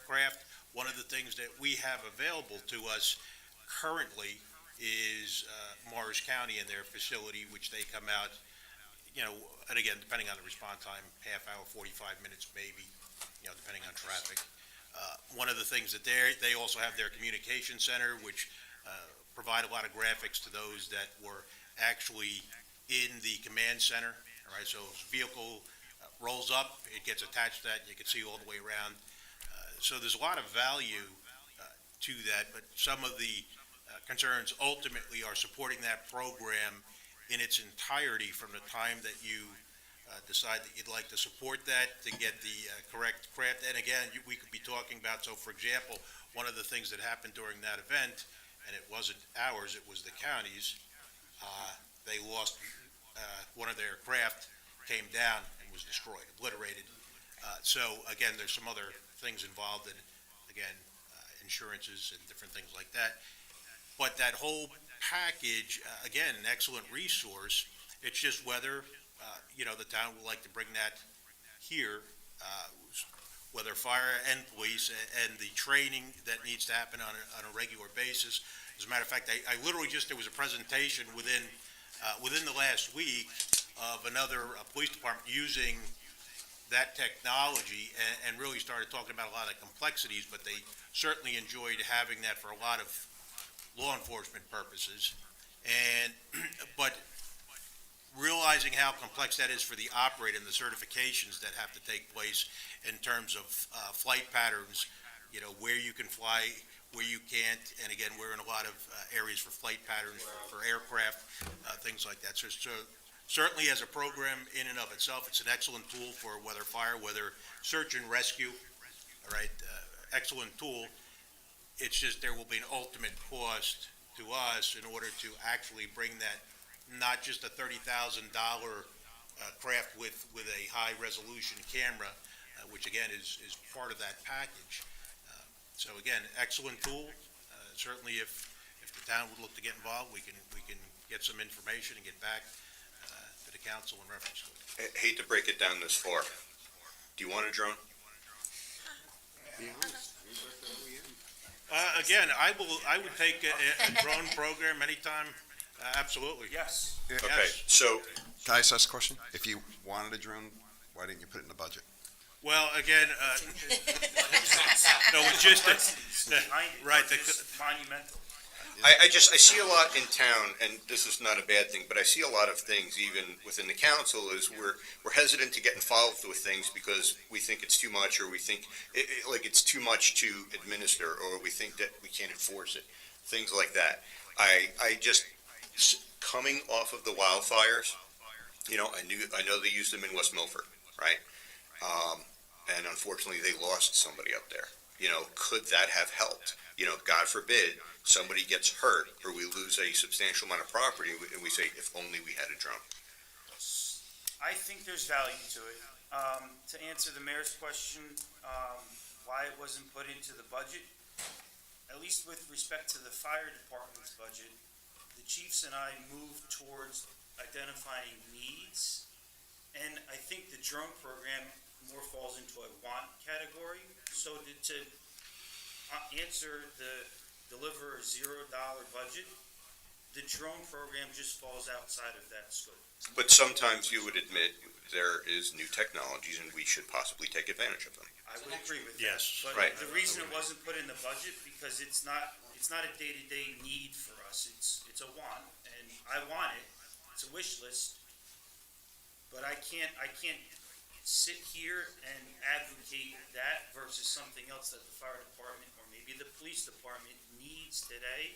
craft. One of the things that we have available to us currently is Morris County and their facility, which they come out, and again, depending on the response time, half hour, 45 minutes maybe, depending on traffic. One of the things that they also have their communication center, which provide a lot of graphics to those that were actually in the command center. All right, so if a vehicle rolls up, it gets attached to that, and you can see all the way around. So there's a lot of value to that, but some of the concerns ultimately are supporting that program in its entirety from the time that you decide that you'd like to support that, to get the correct craft. And again, we could be talking about, so for example, one of the things that happened during that event, and it wasn't ours, it was the county's, they lost, one of their craft came down and was destroyed, obliterated. So again, there's some other things involved in, again, insurances and different things like that. But that whole package, again, an excellent resource. It's just whether, the town would like to bring that here, whether fire and police, and the training that needs to happen on a regular basis. As a matter of fact, I literally just, there was a presentation within the last week of another police department using that technology and really started talking about a lot of complexities, but they certainly enjoyed having that for a lot of law enforcement purposes. But realizing how complex that is for the operator and the certifications that have to take place in terms of flight patterns, where you can fly, where you can't, and again, we're in a lot of areas for flight patterns for aircraft, things like that. So certainly as a program in and of itself, it's an excellent tool for whether fire, whether search and rescue, all right, excellent tool. It's just there will be an ultimate cost to us in order to actually bring that, not just a $30,000 craft with a high-resolution camera, which again is part of that package. So again, excellent tool. Certainly if the town would look to get involved, we can get some information and get back to the council in reference to it. I hate to break it down this far. Do you want a drone? Again, I would take a drone program anytime, absolutely. Yes. Okay, so Can I ask a question? If you wanted a drone, why didn't you put it in the budget? Well, again, no, it's just, right, Monumental. I see a lot in town, and this is not a bad thing, but I see a lot of things, even within the council, is we're hesitant to get involved with things because we think it's too much, or we think like it's too much to administer, or we think that we can't enforce it, things like that. Coming off of the wildfires, I know they used them in West Milford, right? And unfortunately, they lost somebody up there. Could that have helped? God forbid, somebody gets hurt or we lose a substantial amount of property and we say, if only we had a drone. I think there's value to it. To answer the mayor's question, why it wasn't put into the budget, at least with respect to the fire department's budget, the chiefs and I moved towards identifying needs, and I think the drone program more falls into a want category. So to deliver a $0 budget, the drone program just falls outside of that scope. But sometimes you would admit there is new technologies and we should possibly take advantage of them. I would agree with that. Yes. But Right. the reason it wasn't put in the budget, because it's not a day-to-day need for us. It's a want, and I want it. It's a wish list. But I can't sit here and advocate that versus something else that the fire department or maybe the police department needs today,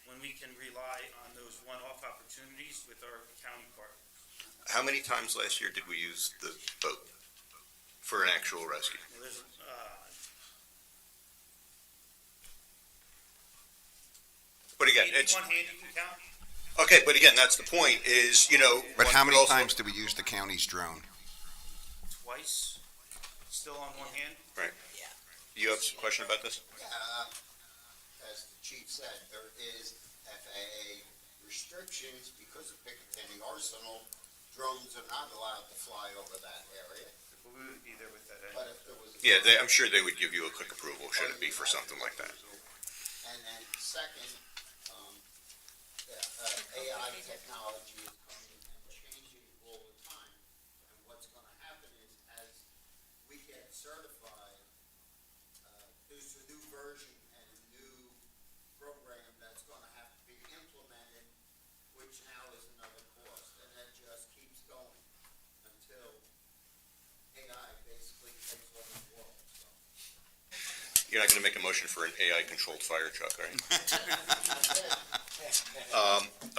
when we can rely on those one-off opportunities with our county partners. How many times last year did we use the boat for an actual rescue? Well, there's, again, Maybe it's, one hand you can count. okay, but again, that's the point, is, you know. But one how could many also- times do we use the county's drone? Twice, still on one hand. You have a question about this? As the chief said, there is FAA restrictions because of Picatinny Arsenal. Drones are not allowed to fly over that area. We would be there with that end. But if there was. Yeah, I'm sure they would give you a quick approval, should it be for something like that. And then second, AI technology is coming and changing all the time. And what's gonna happen is, as we get certified, there's a new version and a new program that's gonna have to be implemented, which now is another cost, and that just keeps going until AI basically takes over the world, so. You're not gonna make a motion for an AI-controlled fire truck, are you?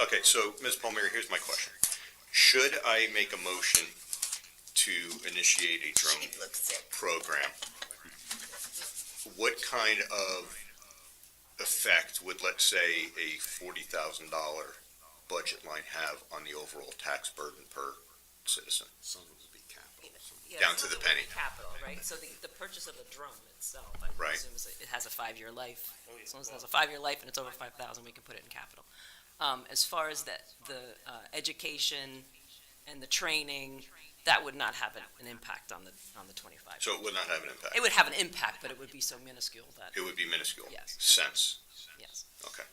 Okay, so, Ms. Palmieri, here's my question. Should I make a motion to initiate a drone program? What kind of effect would, let's say, a $40,000 budget line have on the overall tax burden per citizen? Some of it would be capital. Yeah, Down some to the of it would be penny. Capital, right? So the purchase of the drone itself, I Right. presume, it has a 5-year life. As long as it has a 5-year life and it's over 5,000, we can put it in capital. As far as the education and the training, that would not have an impact on the 25. So it would not have an impact? It would have an impact, but it would be so minuscule that, It would be minuscule? Yes. Cents? yes. Okay.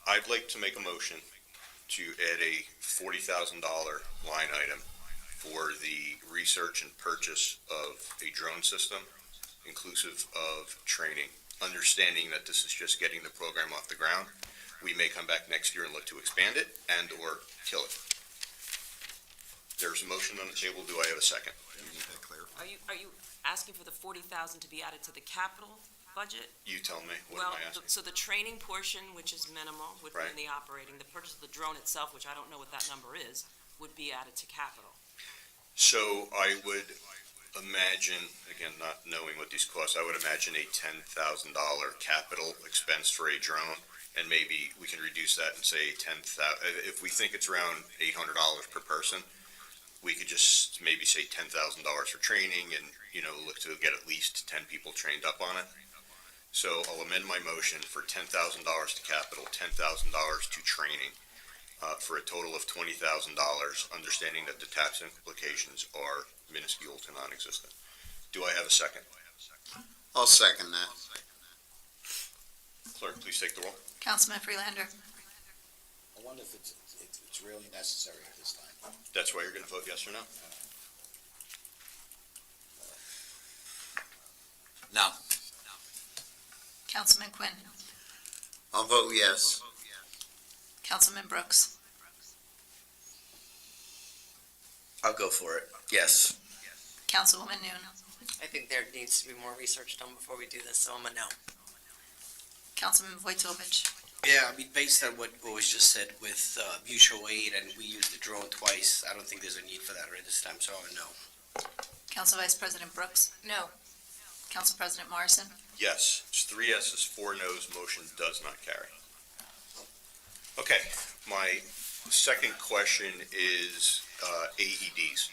I'd like to make a motion to add a $40,000 line item for the research and purchase of a drone system, inclusive of training, understanding that this is just getting the program off the ground. We may come back next year and look to expand it and/or kill it. There's a motion on the table. Do I have a second? You need that clear. Are you asking for the 40,000 to be added to the capital budget? You tell me. What Well, am I asking? so the training portion, which is minimal, would be in Right. the operating. The purchase of the drone itself, which I don't know what that number is, would be added to capital. So I would imagine, again, not knowing what these cost, I would imagine a $10,000 capital expense for a drone, and maybe we can reduce that and say 10,000, if we think it's around $800 per person, we could just maybe say $10,000 for training and, look to get at least 10 people trained up on it. So I'll amend my motion for $10,000 to capital, $10,000 to training, for a total of $20,000, understanding that the tax implications are minuscule to non-existent. Do I have a second? I'll second that. Clerk, please take the roll. Councilman Freelander. I wonder if it's really necessary at this time. That's why you're going to vote yes or no? No. Councilman Quinn. I'll vote yes. Councilman Brooks. I'll go for it. Yes. Councilwoman Noon. I think there needs to be more research done before we do this, so I'm a no. Councilman Vojtovich. Yeah, I mean, based on what was just said with mutual aid, and we used the drone twice, I don't think there's a need for that right this time, so I'm a no. Council Vice President Brooks. No. Council President Morrison. Yes. It's 3 yeses, 4 noes, motion does not carry. Okay, my second question is AEDs.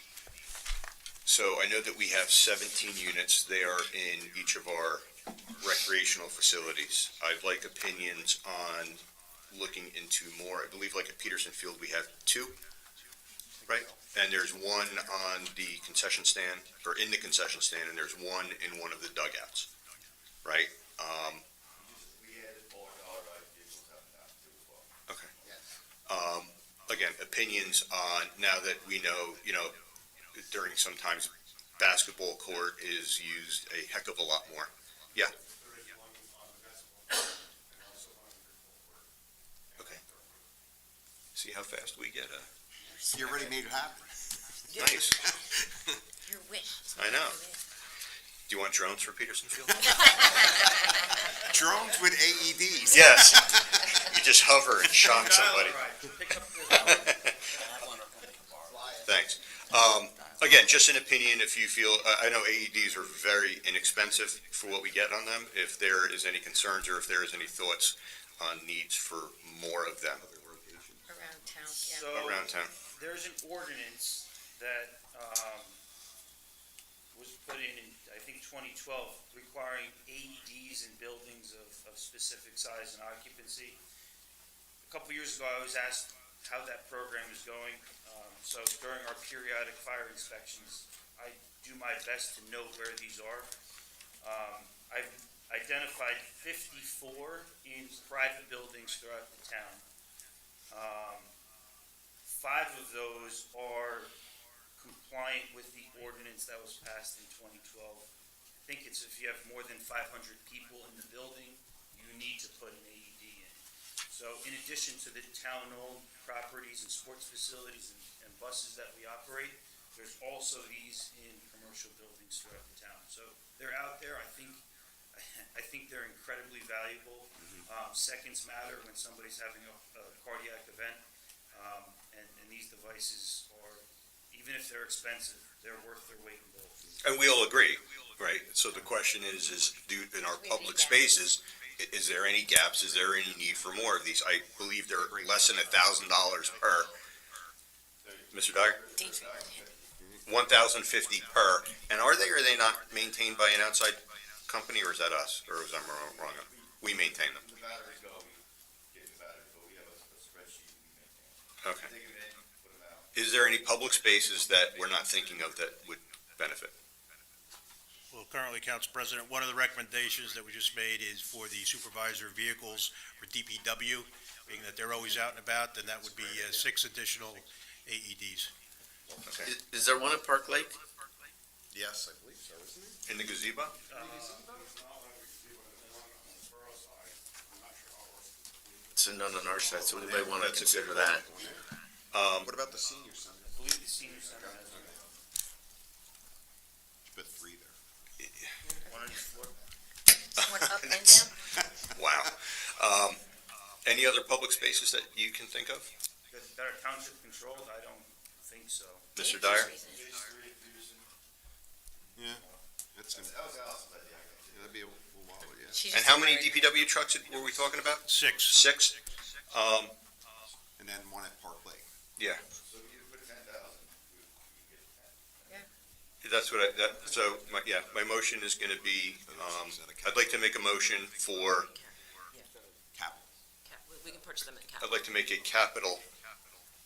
So I know that we have 17 units. They are in each of our recreational facilities. I'd like opinions on looking into more. I believe like at Peterson Field, we have 2, right? And there's one on the concession stand, or in the concession stand, and there's one in one of the dugouts, right? Okay. Again, opinions on, now that we know, during sometimes basketball court is used a heck of a lot more. Yeah. Okay. See how fast we get, You already made it happen. nice. Your wish. I know. Do you want drones for Peterson Field? Drones with AEDs. Yes. You just hover and shock somebody. Thanks. Again, just an opinion, if you feel, I know AEDs are very inexpensive for what we get on them. If there is any concerns or if there is any thoughts on needs for more of them Around town, So, around town. there's an ordinance that, was put in, I think, 2012, requiring AEDs in buildings of specific size and occupancy. A couple years ago, I was asked how that program is going. So during our periodic fire inspections, I do my best to note where these are. I've identified 54 in private buildings throughout the town. 5 of those are compliant with the ordinance that was passed in 2012. I think it's if you have more than 500 people in the building, you need to put an AED in. So in addition to the town-owned properties and sports facilities and buses that we operate, there's also these in commercial buildings throughout the town. So they're out there. I think they're incredibly valuable. Seconds matter when somebody's having a cardiac event. And these devices are, even if they're expensive, they're worth their weight in gold. And we all agree, right? So the question is in our public spaces, is there any gaps? Is there any need for more of these? I believe they're less than $1,000 per. Mr. Dyer? 1,050 per. And are they not maintained by an outside company, or is that us? Or was I wrong? We maintain them. The batteries go, we get the batteries, but we have a spreadsheet we maintain. Okay. Take them in, put them out. Is there any public spaces that we're not thinking of that would benefit? Well, currently, Council President, one of the recommendations that we just made is for the supervisor of vehicles for DPW, being that they're always out and about, then that would be 6 additional AEDs. Okay. Is there one at Park Lake? Yes, I believe so, isn't it? In the gazebo? It's none on our side, so we might want to That's a good consider that. What about the senior center? I believe the senior center has one. You put 3 there. One on each floor. One up and down? Wow. Any other public spaces that you can think of? That are township controlled? I don't think so. Mr. Dyer? Yeah, that's gonna, that'd be a while, yeah. And how many DPW trucks were we talking about? 6. 6? And then one at Park Lake. Yeah. So if you put 10,000, you get 10. That's what my motion is gonna be, I'd like to make a motion for, We can purchase them in capital. I'd like to make a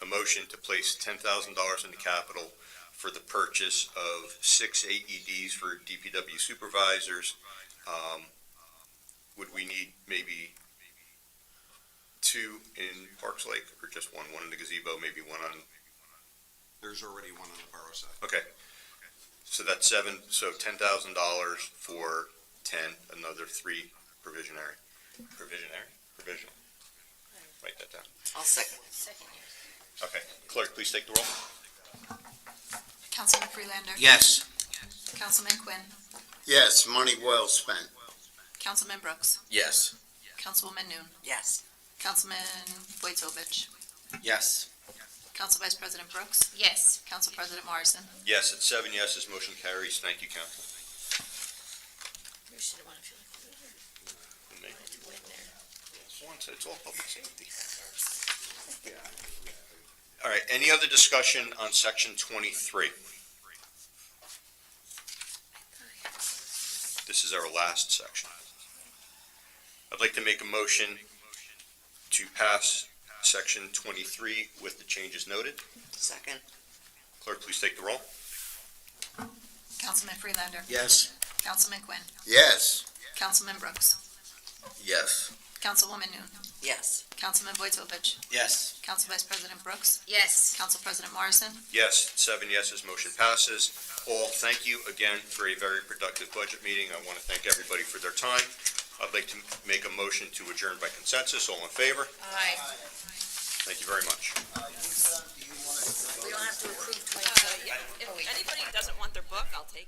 motion to place $10,000 in the capital for the purchase of 6 AEDs for DPW supervisors. Would we need maybe 2 in Parks Lake, or just one in the gazebo, maybe one on? There's already one on the borough side. Okay. So that's 7, so $10,000 for 10, another 3 provisional. Write that down. I'll second. Okay. Clerk, please take the roll. Councilman Freelander. Yes. Councilman Quinn. Yes, money well spent. Councilman Brooks. Yes. Councilwoman Noon. Yes. Councilman Vojtovich. Yes. Council Vice President Brooks. Yes. Council President Morrison. Yes, it's 7 yeses, motion carries. Thank you, council. You should have won if you Me. wanted to win there. It's all public safety. All right, any other discussion on section 23? This is our last section. I'd like to make a motion to pass section 23 with the changes noted. Second. Clerk, please take the roll. Councilman Freelander. Yes. Councilman Quinn. Yes. Councilman Brooks. Yes. Councilwoman Noon. Yes. Councilman Vojtovich. Yes. Council Vice President Brooks. Yes. Council President Morrison. Yes, 7 yeses, motion passes. All, thank you again for a very productive budget meeting. I want to thank everybody for their time. I'd like to make a motion to adjourn by consensus. All in favor? Aye. Thank you very much. We don't have to approve 23. If anybody doesn't want their book, I'll take it.